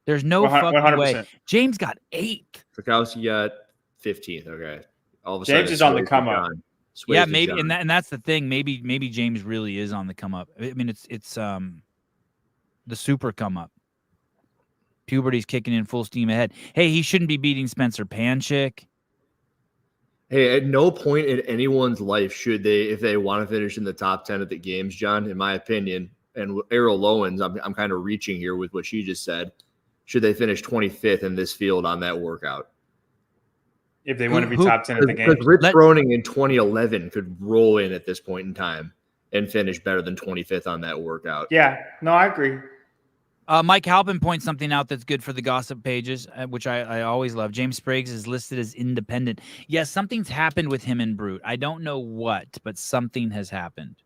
There's no 100%. Fucking way. James got 8th. Fikowski got 15th. Okay. All of a sudden, James is on the come up. Yeah, maybe, and that's the thing. Maybe James really is on the come up. I mean, it's the super come up. Puberty's kicking in full steam ahead. Hey, he shouldn't be beating Spencer Panchik. Hey, at no point in anyone's life should they, if they want to finish in the top 10 at the games, John, in my opinion, and Ariel Loewen's, I'm kind of reaching here with what she just said, should they finish 25th in this field on that workout? If they want to be top 10 at the game. Because Rich Froning in 2011 could roll in at this point in time and finish better than 25th on that workout. Yeah, no, I agree. Mike Halpin points something out that's good for the gossip pages, which I always love. James Spriggs is listed as independent. Yes, something's happened with him and Brute. I don't know what, but something has happened.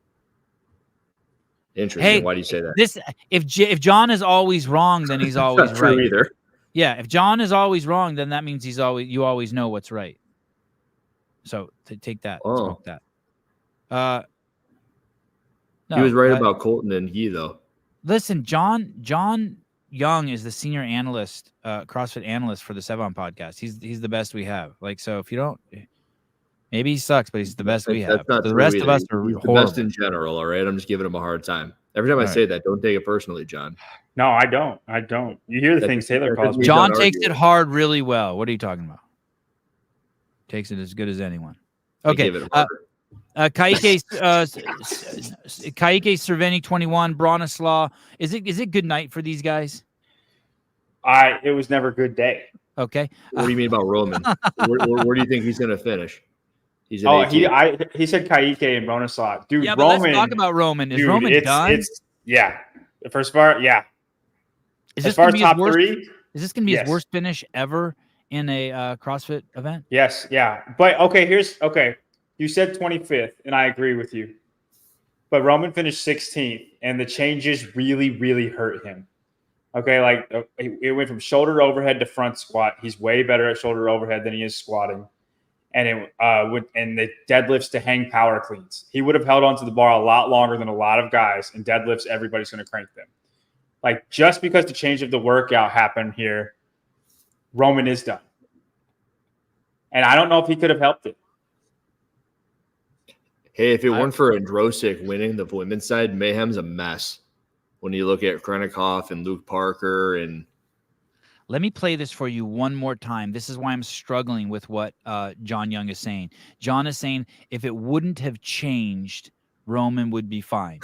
Interesting. Hey, why do you say that? If John is always wrong, then he's always not right. True either. Yeah, if John is always wrong, then that means you always know what's right. So take that. Smoke that. He was right about Colton and Guy, though. Listen, John Young is the senior analyst, CrossFit analyst for the Sevan Podcast. He's the best we have. Like, so if you don't, maybe he sucks, but he's the best we have. Not the rest of us are he's horrible. the best in general. All right, I'm just giving him a hard time. Every time I say that, don't take it personally, John. No, I don't. You hear the things Taylor calls me. John takes it hard really well. What are you talking about? Takes it as good as anyone. Okay. Kaike Cerveni 21, Bronislaw. Is it good night for these guys? It was never a good day. Okay. What do you mean about Roman? where do you think he's going to finish? He's an he said Kaike and Bronislaw. Dude, yeah, Roman. But let's talk about Roman. Is Roman done? Yeah. The first part, yeah. Is this as far as top worst, 3? Is this going to be his worst finish ever in a CrossFit event? Yes, yeah. But okay. You said 25th, and I agree with you. But Roman finished 16th, and the changes really, really hurt him. Okay, like it went from shoulder overhead to front squat. He's way better at shoulder overhead than he is squatting. And and the deadlifts to hang power cleans. He would have held onto the bar a lot longer than a lot of guys, and deadlifts, everybody's going to crank them. Like, just because the change of the workout happened here, Roman is done. And I don't know if he could have helped it. Hey, if it weren't for Androsik winning the women's side, Mayhem's a mess. When you look at Khrennikov and Luke Parker and let me play this for you one more time. This is why I'm struggling with what John Young is saying. John is saying if it wouldn't have changed, Roman would be fine.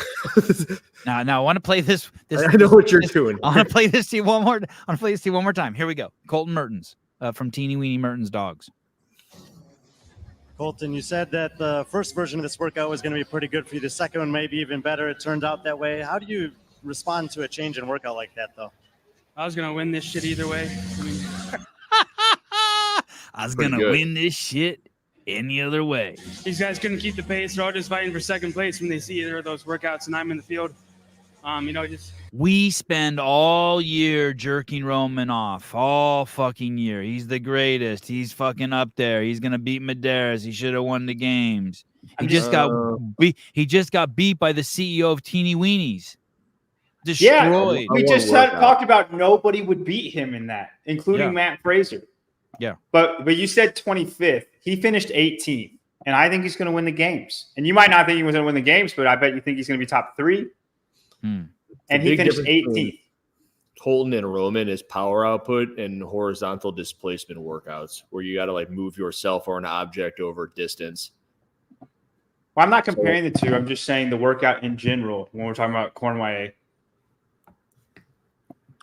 Now I want to play this. I know what you're doing. I want to play this to you one more. I want to play this to you one more time. Here we go. Colton Mertens from Teeny Weeny Mertens Dogs. Colton, you said that the first version of this workout was going to be pretty good for you. The second one maybe even better. It turned out that way. How do you respond to a change in workout like that, though? I was gonna win this shit either way. I was gonna win this shit any other way. These guys couldn't keep the pace. They're all just fighting for second place when they see either of those workouts, and I'm in the field. We spend all year jerking Roman off, all fucking year. He's the greatest. He's fucking up there. He's gonna beat Medeiros. He should have won the games. He just got beat by the CEO of Teeny Weenies. Destroyed. Yeah, we just talked about nobody would beat him in that, including Matt Fraser. Yeah. But you said 25th. He finished 18th, and I think he's going to win the games. And you might not think he was going to win the games, but I bet you think he's going to be top 3. And he finished 18th. Colton and Roman is power output and horizontal displacement workouts where you got to like move yourself or an object over distance. Well, I'm not comparing the two. I'm just saying the workout in general when we're talking about Cornway.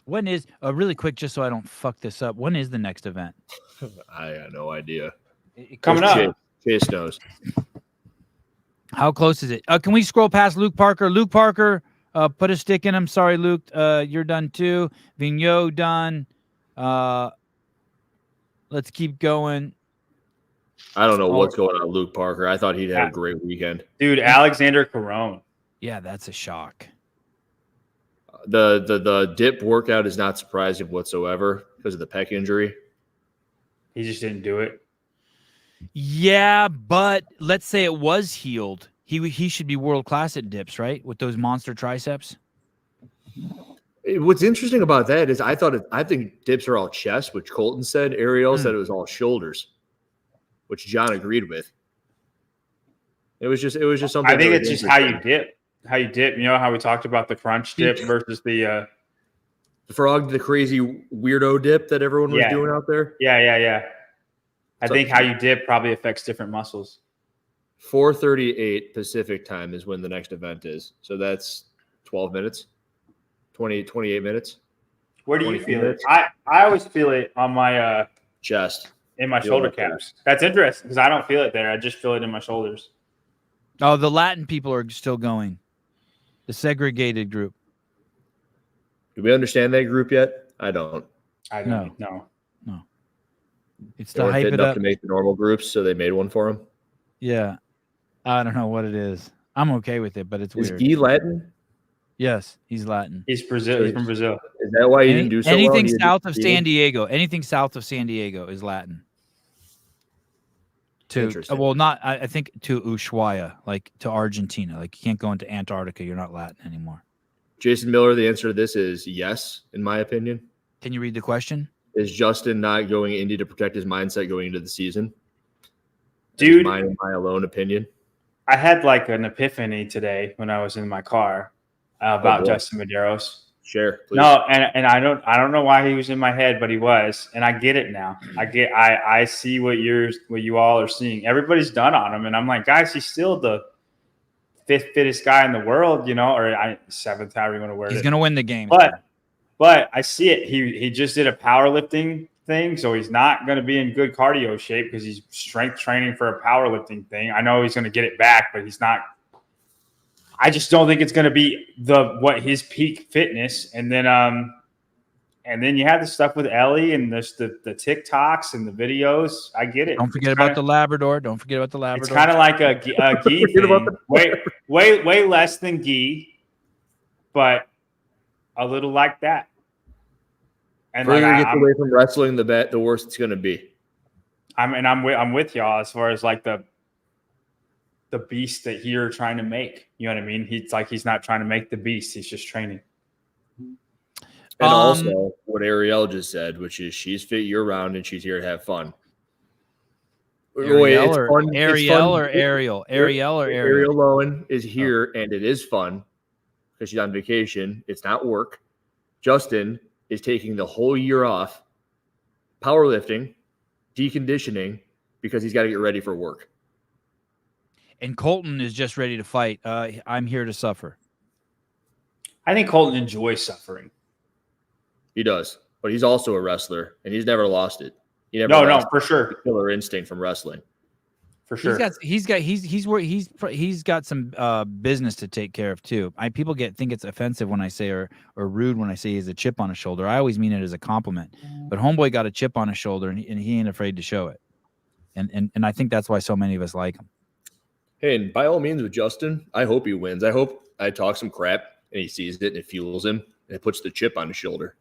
When is really quick, just so I don't fuck this up? When is the next event? I got no idea. Coming up. Chase knows. How close is it? Can we scroll past Luke Parker? Luke Parker, put a stick in him. Sorry, Luke. You're done too. Vigneault done. Let's keep going. I don't know what's going on, Luke Parker. I thought he'd have a great weekend. Dude, Alexander Caron. Yeah, that's a shock. The dip workout is not surprising whatsoever because of the pec injury. He just didn't do it. Yeah, but let's say it was healed. He should be world class at dips, right? With those monster triceps. What's interesting about that is I think dips are all chest, which Colton said. Ariel said it was all shoulders, which John agreed with. It was just something. I think it's just how you dip. How you dip. You know how we talked about the crunch dip versus the frog, the crazy weirdo dip that everyone was doing out there. Yeah. I think how you dip probably affects different muscles. 4:38 Pacific time is when the next event is. So that's 12 minutes, 28 minutes. Where do you feel it? I always feel it on my chest, in my shoulder caps. That's interesting because I don't feel it there. I just feel it in my shoulders. Oh, the Latin people are still going. The segregated group. Do we understand that group yet? I don't. I don't. No. It's they to hype it up to make the normal groups, so they made one for him. Yeah, I don't know what it is. I'm okay with it, but it's weird. Is he Latin? Yes, he's Latin. He's Brazil. He's from Brazil. Is that why he didn't do so well? Anything south of San Diego. Anything south of San Diego is Latin. I think to Ushuaia, like to Argentina. Like you can't go into Antarctica. You're not Latin anymore. Jason Miller, the answer to this is yes, in my opinion. Can you read the question? Is Justin not going Indy to protect his mindset going into the season? Dude, my alone opinion. I had like an epiphany today when I was in my car about Justin Medeiros. Share, please. No, and I don't know why he was in my head, but he was, and I get it now. I see what you all are seeing. Everybody's done on him, and I'm like, guys, he's still the fifth fittest guy in the world, or seventh, however you want to word it. He's gonna win the game. But I see it. He just did a powerlifting thing, so he's not going to be in good cardio shape because he's strength training for a powerlifting thing. I know he's going to get it back, but he's not. I just don't think it's going to be his peak fitness. And then you have the stuff with Ellie and the TikToks and the videos. I get it. Don't forget about the Labrador. It's kind of like a gi thing. Way less than gi, but a little like that. And the further he gets away from wrestling, the worse it's going to be. I'm with y'all as far as like the beast that you're trying to make. You know what I mean? He's not trying to make the beast. He's just training. And also what Ariel just said, which is she's fit year round and she's here to have fun. Ariel Loewen is here and it is fun because she's on vacation. It's not work. Justin is taking the whole year off, powerlifting, deconditioning, because he's got to get ready for work. And Colton is just ready to fight. I'm here to suffer. I think Colton enjoys suffering. He does, but he's also a wrestler, and he's never lost it. No, for sure. Killer instinct from wrestling. For sure. He's got some business to take care of too. People think it's offensive when I say or rude when I say he has a chip on his shoulder. I always mean it as a compliment. But homeboy got a chip on his shoulder and he ain't afraid to show it. And I think that's why so many of us like him. Hey, and by all means with Justin, I hope he wins. I hope I talk some crap and he sees it and it fuels him and it puts the chip on his shoulder.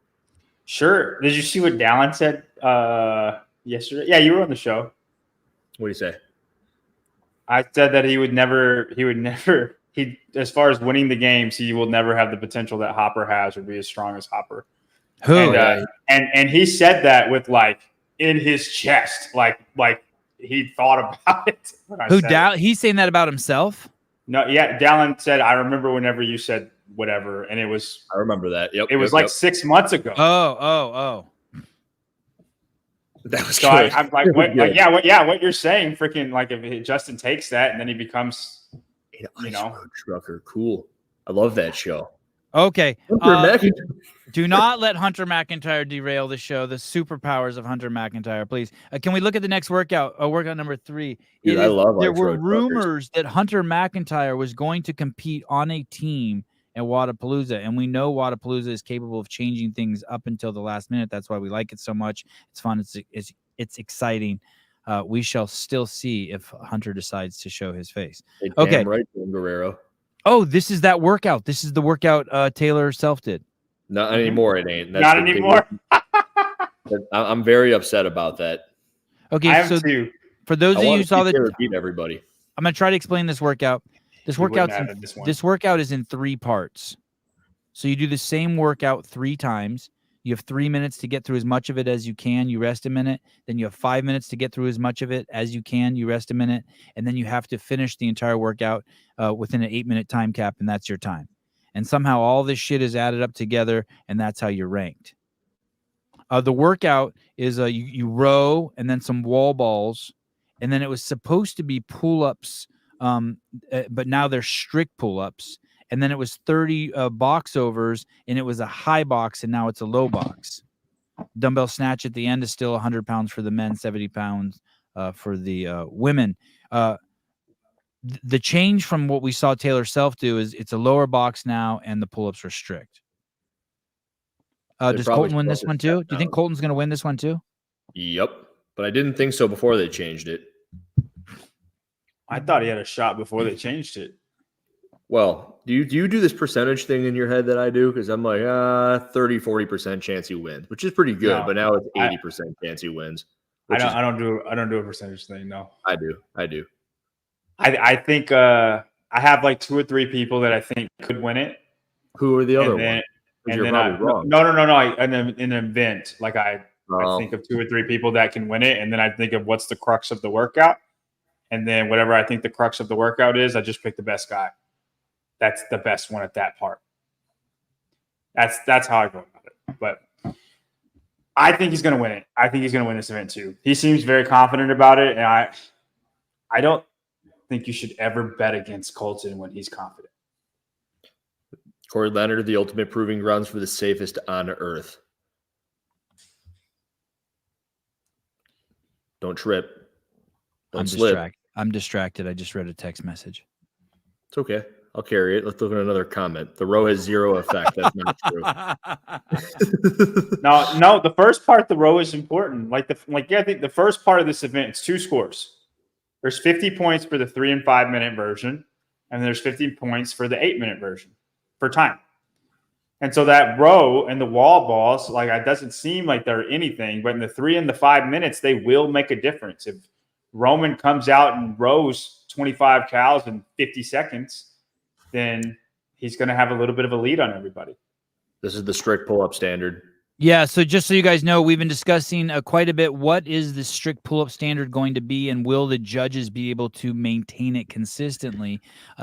Sure. Did you see what Dallin said yesterday? Yeah, you were on the show. What do you say? I said that he would never, as far as winning the games, he will never have the potential that Hopper has or be as strong as Hopper. Who? And he said that with like in his chest, like he thought about it. He's saying that about himself? No, yeah. Dallin said, I remember whenever you said whatever, and it was. I remember that. Yep. It was 6 months ago. Oh. That was so good. I'm like, what you're saying, freaking like if Justin takes that and then he becomes, trucker, cool. I love that show. Okay. Hunter McIntyre. Do not let Hunter McIntyre derail the show. The superpowers of Hunter McIntyre, please. Can we look at the next workout? Workout number 3. Dude, I love there Ice were Road rumors that Hunter McIntyre was going to compete on a team at Wodapalooza, and we know Wodapalooza is capable of changing things up until the last minute. That's why we like it so much. It's fun. It's exciting. We shall still see if Hunter decides to show his face. Okay. Right, Guerrero. Oh, this is that workout. This is the workout Taylor Self did. Not anymore. It ain't. That's Not the anymore. I'm very upset about that. Okay, I am so too. for those of you who saw that, repeat everybody. I'm gonna try to explain this workout. This workout is in 3 parts. So you do the same workout 3 times. You have 3 minutes to get through as much of it as you can. You rest a minute. Then you have 5 minutes to get through as much of it as you can. You rest a minute. And then you have to finish the entire workout within an 8-minute time cap, and that's your time. And somehow all this shit is added up together, and that's how you're ranked. The workout is you row and then some wall balls, and then it was supposed to be pull-ups, but now they're strict pull-ups. And then it was 30 box overs, and it was a high box, and now it's a low box. Dumbbell snatch at the end is still 100 pounds for the men, 70 pounds for the women. The change from what we saw Taylor Self do is it's a lower box now, and the pull-ups are strict. Does Colton win this one too? Do you think Colton's going to win this one too? Yep, but I didn't think so before they changed it. I thought he had a shot before they changed it. Well, do you do this percentage thing in your head that I do? Because I'm like, 30-40% chance he wins, which is pretty good. No, but now it's 80% chance he wins. I don't do a percentage thing. No, I do. I think I have like 2 or 3 people that I think could win it. Who are the other ones? And then no. In an event, like I think of 2 or 3 people that can win it, and then I think of what's the crux of the workout, and then whatever I think the crux of the workout is, I just pick the best guy. That's the best one at that part. That's how I go about it. But I think he's going to win it. I think he's going to win this event too. He seems very confident about it, and I don't think you should ever bet against Colton when he's confident. Corey Leonard, the ultimate proving grounds for the safest on earth. Don't trip. Don't slip. I'm distracted. I just read a text message. It's okay. I'll carry it. Let's look at another comment. The row has 0 effect. That's not true. No. The first part, the row is important. I think the first part of this event, it's 2 scores. There's 50 points for the 3 and 5 minute version, and there's 50 points for the 8-minute version for time. And so that row and the wall balls, it doesn't seem like they're anything, but in the 3 and the 5 minutes, they will make a difference. If Roman comes out and rows 25 cows in 50 seconds, then he's going to have a little bit of a lead on everybody. This is the strict pull-up standard. Yeah, so just so you guys know, we've been discussing quite a bit. What is the strict pull-up standard going to be, and will the judges be able to maintain it consistently?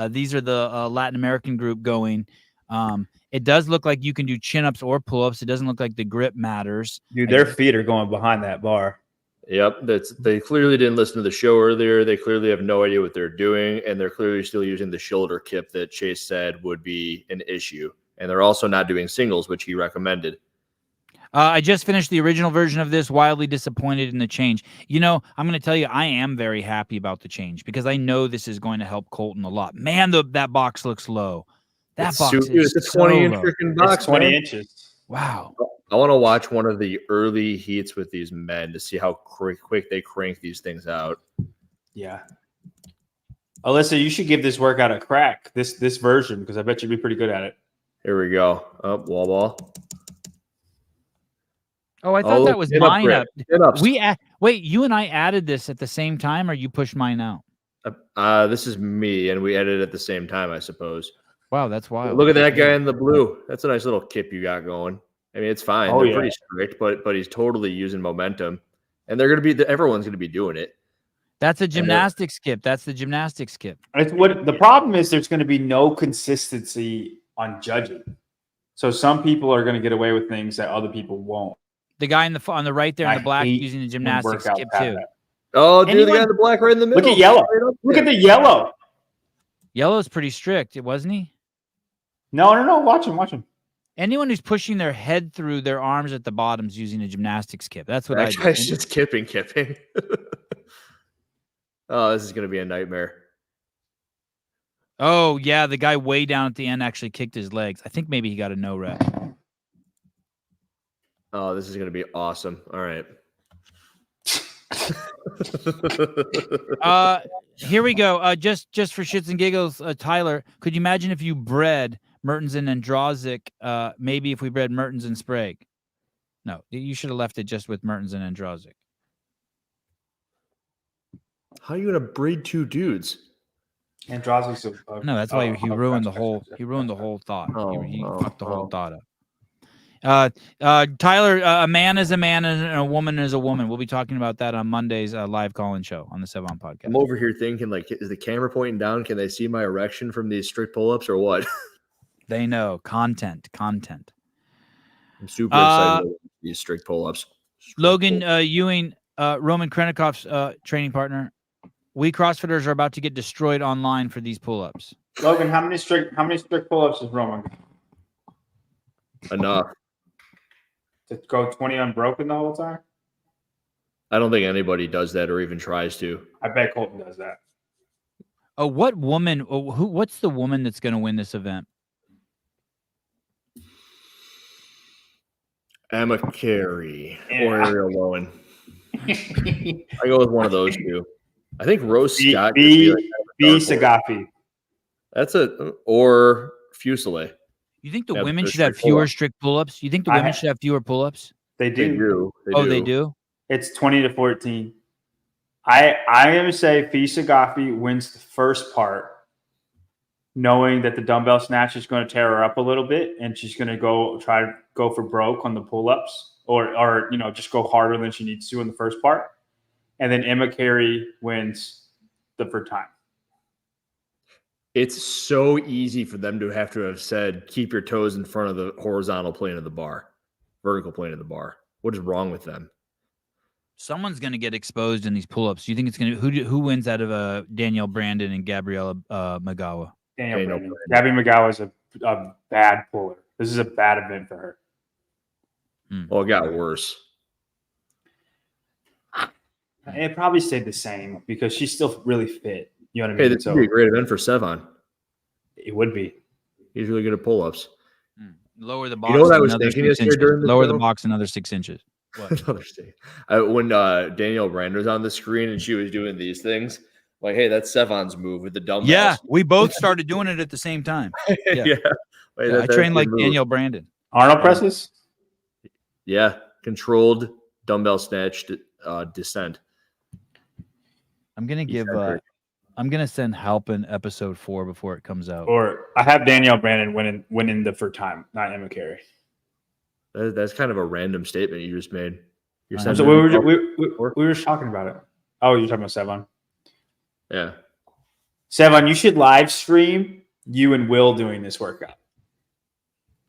These are the Latin American group going. It does look like you can do chin-ups or pull-ups. It doesn't look like the grip matters. Dude, their feet are going behind that bar. Yep, they clearly didn't listen to the show earlier. They clearly have no idea what they're doing, and they're clearly still using the shoulder kip that Chase said would be an issue. And they're also not doing singles, which he recommended. I just finished the original version of this, wildly disappointed in the change. I'm going to tell you, I am very happy about the change because I know this is going to help Colton a lot. Man, that box looks low. That box is it's a 20-inch freaking box. It's 20 inches. Wow. I want to watch one of the early heats with these men to see how quick they crank these things out. Yeah. Alyssa, you should give this workout a crack, this version, because I bet you'd be pretty good at it. Here we go. Wall ball. Oh, I thought that was mine up. Wait, you and I added this at the same time, or you pushed mine out? This is me, and we edited at the same time, I suppose. Wow, that's wild. Look at that guy in the blue. That's a nice little kip you got going. I mean, it's fine. They're pretty strict, but he's totally using momentum, and everyone's gonna be doing it. That's a gymnastics skip. That's the gymnastics skip. The problem is there's going to be no consistency on judging. So some people are going to get away with things that other people won't. The guy on the right there in the black using the gymnastics skip too. Oh, dude, the guy in the black right in the middle. Look at yellow. Look at the yellow. Yellow's pretty strict, wasn't he? No. Watch him. Anyone who's pushing their head through their arms at the bottom's using a gymnastics kip. That's what I do. Guy's just kipping. Oh, this is going to be a nightmare. Oh, yeah. The guy way down at the end actually kicked his legs. I think maybe he got a no rep. Oh, this is going to be awesome. All right. Here we go. Just for shits and giggles, Tyler, could you imagine if you bred Mertens and Androzic? Maybe if we bred Mertens and Sprague. No, you should have left it just with Mertens and Androzic. How are you going to breed two dudes? Androzic's No, that's why he ruined the whole. He ruined the whole thought. He fucked the whole thought up. Tyler, a man is a man and a woman is a woman. We'll be talking about that on Monday's live call-in show on the Sevan Podcast. I'm over here thinking, like, is the camera pointing down? Can they see my erection from these strict pull-ups or what? They know content. I'm super excited about these strict pull-ups. Logan Ewing, Roman Krennikov's training partner. We CrossFitters are about to get destroyed online for these pull-ups. Logan, how many strict pull-ups is Roman? Enough. To go 20 unbroken the whole time? I don't think anybody does that or even tries to. I bet Colton does that. Oh, what woman? Oh, what's the woman that's going to win this event? Emma Carey or Ariel Loewen. I go with one of those two. I think Rose Scott. B. Sagafi. That's or Fuselier. You think the women should have fewer strict pull-ups? You think the women should have fewer pull-ups? They do. They do? It's 20-14. I am going to say Fisa Gaffi wins the first part, knowing that the dumbbell snatch is going to tear her up a little bit, and she's going to try to go for broke on the pull-ups, or just go harder than she needs to in the first part. And then Emma Carey wins the first time. It's so easy for them to have said, keep your toes in front of the horizontal plane of the bar, vertical plane of the bar. What is wrong with them? Someone's going to get exposed in these pull-ups. Do you think it's going to who wins out of Danielle Brandon and Gabriella Magawa? Danielle Brandon. Gabby Magawa is a bad puller. This is a bad event for her. Well, it got worse. It probably stayed the same because she's still really fit. You know what I mean? Hey, this would be a great event for Sevan. It would be. He's really good at pull-ups. Lower the box. You know what I was thinking this year during the Lower show? the box another 6 inches. What? When Danielle Brand was on the screen and she was doing these things, like, hey, that's Sevan's move with the dumbbells. Yeah, we both started doing it at the same time. Yeah. I trained like Danielle Brandon. Arnold presses? Yeah, controlled dumbbell snatch descent. I'm gonna send Halpin episode 4 before it comes out. Or I have Danielle Brandon winning the first time, not Emma Carey. That's kind of a random statement you just made. We were just talking about it. Oh, you're talking about Sevan? Yeah. Sevan, you should live stream you and Will doing this workout.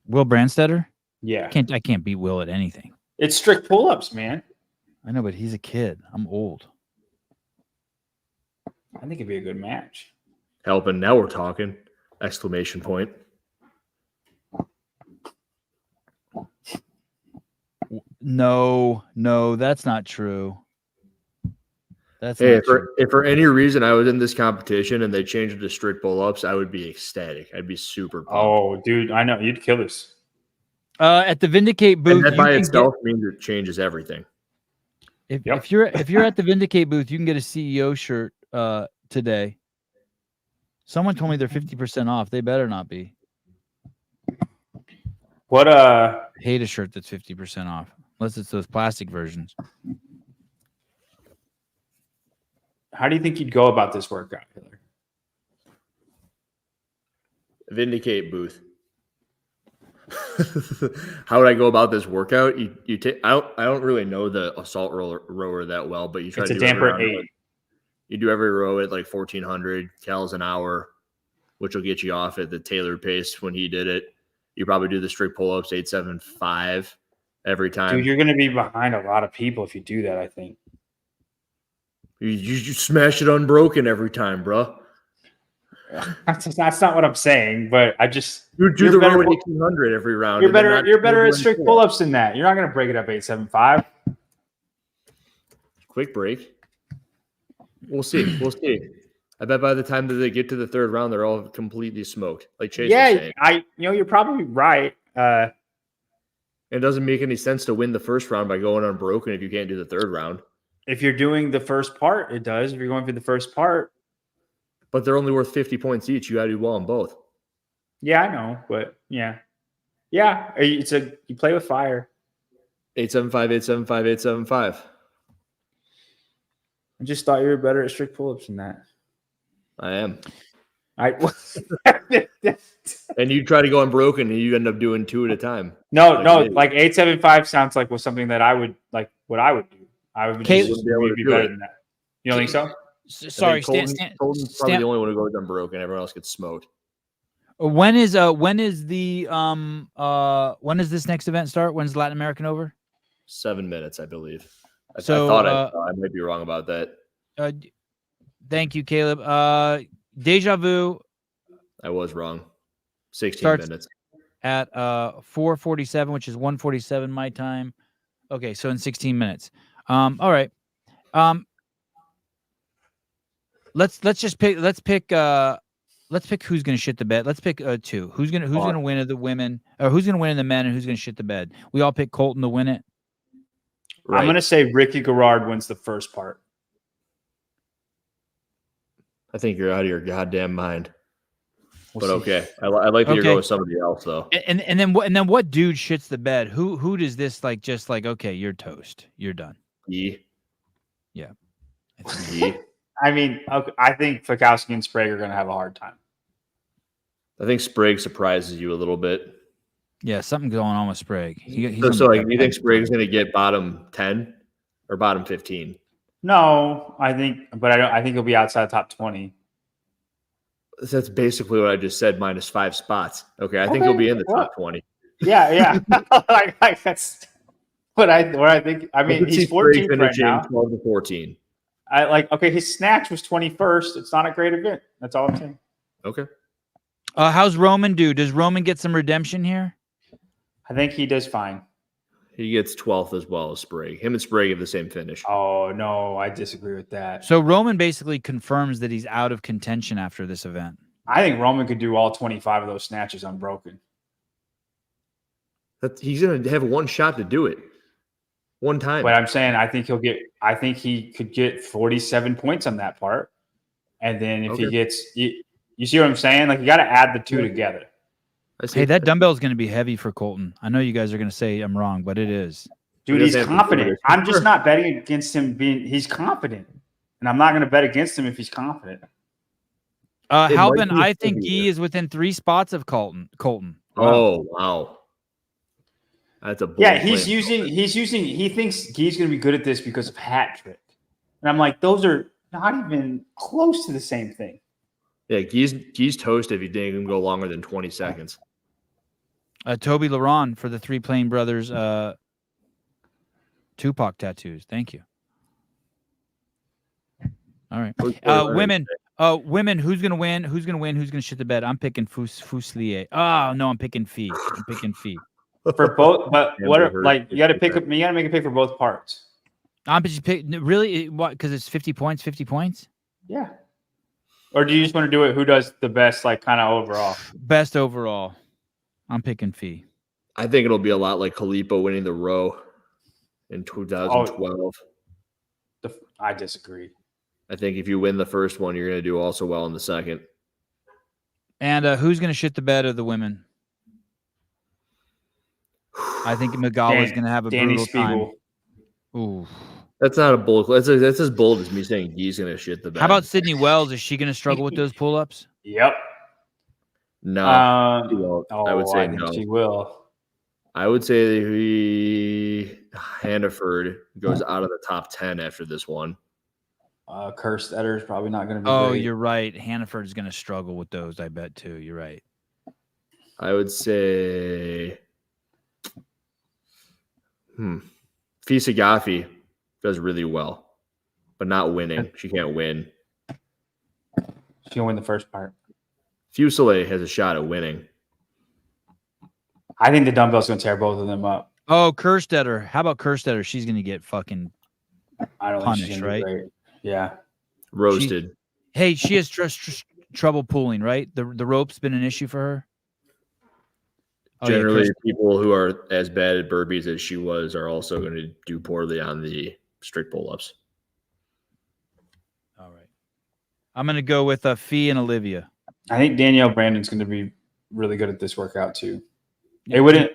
Will Brandstetter? Yeah. I can't beat Will at anything. It's strict pull-ups, man. I know, but he's a kid. I'm old. I think it'd be a good match. Helping. Now we're talking. Exclamation point. No, that's not true. If for any reason I was in this competition and they changed it to strict pull-ups, I would be ecstatic. I'd be super pumped. Oh, dude, I know. You'd kill this. At the Vindicate booth, and that by itself means it changes everything. If you're at the Vindicate booth, you can get a CEO shirt today. Someone told me they're 50% off. They better not be. What hate a shirt that's 50% off, unless it's those plastic versions. How do you think you'd go about this workout, Hiller? Vindicate booth. How would I go about this workout? You take. I don't really know the assault rower that well, but you try it's to a do damper 8. You do every row at like 1,400 calories an hour, which will get you off at the tailored pace when he did it. You probably do the strict pull-ups 875 every time. Dude, you're going to be behind a lot of people if you do that, I think. You smash it unbroken every time, bro. That's not what I'm saying, but I just You do you're the better- row at 1800 every round. You're and then better. not You're better do at one strict pull-up. pull-ups than that. You're not going to break it up 875. Quick break. We'll see. We'll see. I bet by the time that they get to the third round, they're all completely smoked. Like Chase was saying. You're probably right. It doesn't make any sense to win the first round by going unbroken if you can't do the third round. If you're doing the first part, it does. If you're going for the first part, But they're only worth 50 points each. You got to do well in both. yeah, I know, but yeah. You play with fire. 875, 875, 875. I just thought you were better at strict pull-ups than that. I am. No, And you try to go unbroken and you end up doing 2 at a time. like 875 sounds like was something that I would like. What I would do, I would Caleb- just be able to be do better it. than that. You don't think so? Sorry, Colton's probably Stan, the only one who goes unbroken. Everyone else gets smoked. when is this next event start? When's Latin American over? 7 minutes, I believe. I So, thought I might be wrong about that. Thank you, Caleb. Deja Vu I was wrong. 16 Starts- minutes. at 4:47, which is 1:47 my time. Okay, so in 16 minutes. All right. Let's pick who's gonna shit the bed. Let's pick 2. Who's gonna win of the women, or who's gonna win in the men, and who's gonna shit the bed? We all pick Colton to win it. Right. I'm going to say Ricky Garrard wins the first part. I think you're out of your goddamn mind. We'll But see. okay. I like that you're Okay. going with somebody else, though. And then what dude shits the bed? Who does this just okay, you're toast. You're done. E. Yeah. E. I mean, okay, I think Fikowski and Sprague are going to have a hard time. I think Sprague surprises you a little bit. Yeah, something going on with Sprague. He's So gonna like, be you think Sprague's going to get bottom 10 or bottom 15? No, I think he'll be outside top 20. That's basically what I just said, minus 5 spots. Okay, I think he'll be in the top 20. Yeah. like that's what I think. I mean, he's 14th right now. 12 to 14. His snatch was 21st. It's not a great event. That's all I'm saying. Okay. How's Roman do? Does Roman get some redemption here? I think he does fine. He gets 12th as well as Sprague. Him and Sprague have the same finish. Oh, no, I disagree with that. So Roman basically confirms that he's out of contention after this event. I think Roman could do all 25 of those snatches unbroken. He's going to have one shot to do it. One time. But I'm saying I think he could get 47 points on that part. And then if he gets you see what I'm saying? Like, you got to add the two together. Hey, that dumbbell is going to be heavy for Colton. I know you guys are going to say I'm wrong, but it is. Dude, he's confident. I'm just not betting against him he's confident. And I'm not going to bet against him if he's confident. Halvin, I think Guy is within 3 spots of Colton. Wow. Oh, wow. That's a bold he thinks Guy's going to be good at this because of hat trick. And I'm like, those are not even close to the same thing. Yeah, Guy's toast if he didn't even go longer than 20 seconds. Toby Laron for the 3 Plain Brothers Tupac tattoos. Thank you. All right. Women, who's going to win? Who's going to win? Who's going to shit the bed? I'm picking Fuselier. Oh, no, I'm picking Fee. For both, but you got to pick up. You got to make a pick for both parts. I'm just really what? Because it's 50 points. 50 points. Yeah. Or do you just want to do it? Who does the best, like kind of overall? Best overall. I'm picking Fee. I think it'll be a lot like Kalipa winning the row in 2012. I disagree. I think if you win the first one, you're going to do also well in the second. And who's going to shit the bed of the women? I think Magawa is going to have a Danny brutal Spiegel. time. Ooh. That's not a bold. That's as bold as me saying he's going to shit the bed. How about Sydney Wells? Is she going to struggle with those pull-ups? Yep. No. She won't. I would say think no. she will. I would say Hannaford goes out of the top 10 after this one. Kerstetter is probably not going to be. Oh, great. you're right. Hannaford is going to struggle with those, I bet, too. You're right. I would say Fisa Gaffi does really well, but not winning. She can't win. She'll win the first part. Fuselier has a shot at winning. I think the dumbbell's going to tear both of them up. Oh, Kerstetter. How about Kerstetter? She's going to get fucking I don't punished, think she's gonna be right? great. Yeah. Roasted. She has trouble pulling, right? The rope's been an issue for her. Oh, Generally, people who are as bad at burpees as she was are also going to do poorly on the strict pull-ups. All right. I'm going to go with Fee and Olivia. I think Danielle Brandon's going to be really good at this workout too. It wouldn't.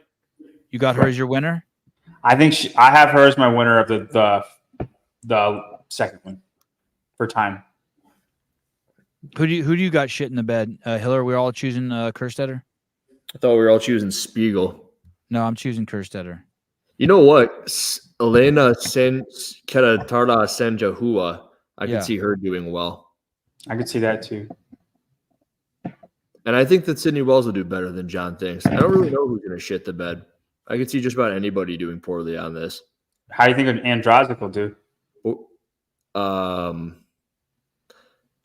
You got her as your winner? I think I have her as my winner of the second one for time. Who do you got shit in the bed? Hiller, we're all choosing Kerstetter? I thought we were all choosing Spiegel. No, I'm choosing Kerstetter. You know what? Elena Keratarda Senjahua, I could see her doing well. I could see that too. And I think that Sydney Wells will do better than John thinks. I don't really know who's going to shit the bed. I could see just about anybody doing poorly on this. How do you think Androzic will do?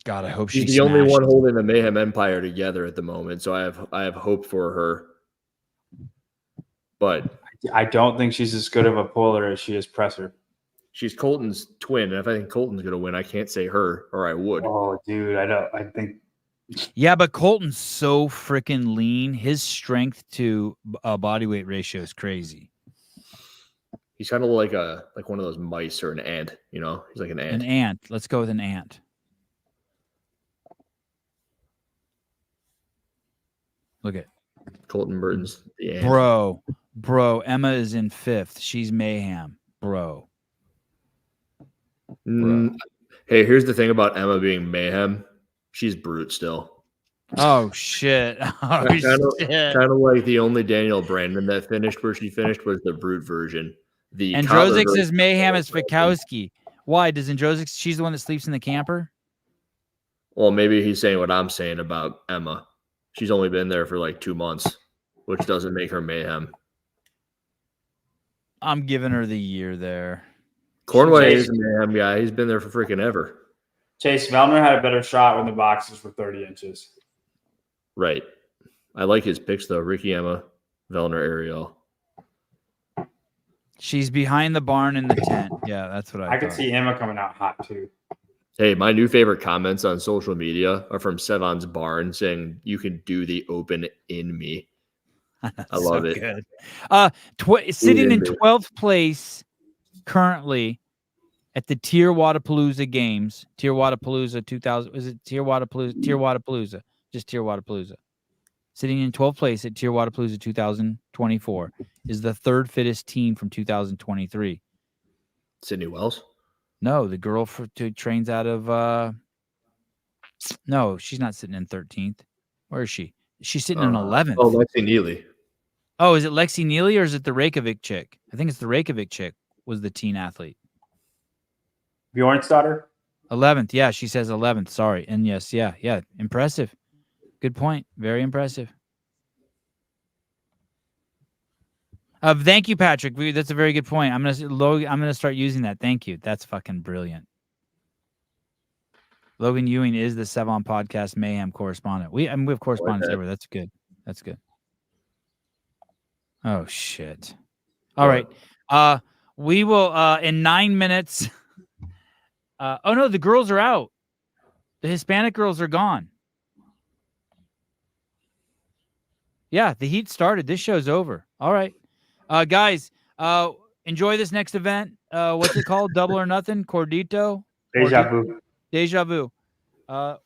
God, I hope she's the only one holding the Mayhem Empire together at the moment, so I have hope for her. But I don't think she's as good of a puller as she is presser. She's Colton's twin, and if I think Colton's going to win, I can't say her, or I would. Oh, dude, I think. Yeah, but Colton's so freaking lean. His strength to body weight ratio is crazy. He's kind of like one of those mice or an ant, you know? He's like an ant. An ant. Let's go with an ant. Look at Colton Mertens, the ant. Bro, Emma is in 5th. She's mayhem, bro. Hey, here's the thing about Emma being mayhem. She's brute still. Oh shit! Kind of like the only Danielle Brandon that finished where she finished was the brute version. The Androzix is mayhem as Fikowski. Why does Androzix? She's the one that sleeps in the camper. Well, maybe he's saying what I'm saying about Emma. She's only been there for like 2 months, which doesn't make her mayhem. I'm giving her the year there. Cornway is a mayhem guy. He's been there for freaking ever. Chase Vellner had a better shot when the boxes were 30 inches. Right. I like his picks, though. Ricky, Emma, Vellner, Ariel. She's behind the barn in the tent. Yeah, that's what I could see Emma coming out hot, too. Hey, my new favorite comments on social media are from Sevan's barn saying, "You can do the open in me." I love it. Good. Sitting in 12th place currently at the TYR Wodapalooza games, TYR Wodapalooza 2000. Is it TYR Wodapalooza? TYR Wodapalooza. Just TYR Wodapalooza. Sitting in 12th place at TYR Wodapalooza 2024 is the 3rd fittest teen from 2023. Sydney Wells? No, the girl trains out of. No, she's not sitting in 13th. Where is she? She's sitting in 11th. Oh, Lexi Neely. Oh, is it Lexi Neely or is it the Reykjavik chick? I think it's the Reykjavik chick was the teen athlete. Bjorn's daughter? 11th. Yeah, she says 11th. Sorry. And yes, yeah. Impressive. Good point. Very impressive. Thank you, Patrick. That's a very good point. I'm gonna start using that. Thank you. That's fucking brilliant. Logan Ewing is the Sevan Podcast Mayhem correspondent. We have correspondents everywhere. That's good. That's good. Oh shit. All right. We will in 9 minutes. Oh no, the girls are out. The Hispanic girls are gone. Yeah, the heat started. This show's over. All right. Guys, enjoy this next event. What's it called? Double or Nothing? Cordito? Deja Vu. Deja Vu.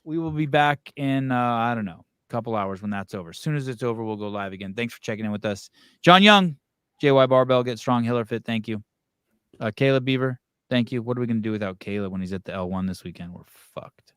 We will be back in, I don't know, a couple hours when that's over. As soon as it's over, we'll go live again. Thanks for checking in with us. John Young, JY Barbell, Get Strong, Hiller Fit, thank you. Caleb Beaver, thank you. What are we going to do without Caleb when he's at the L1 this weekend? We're fucked.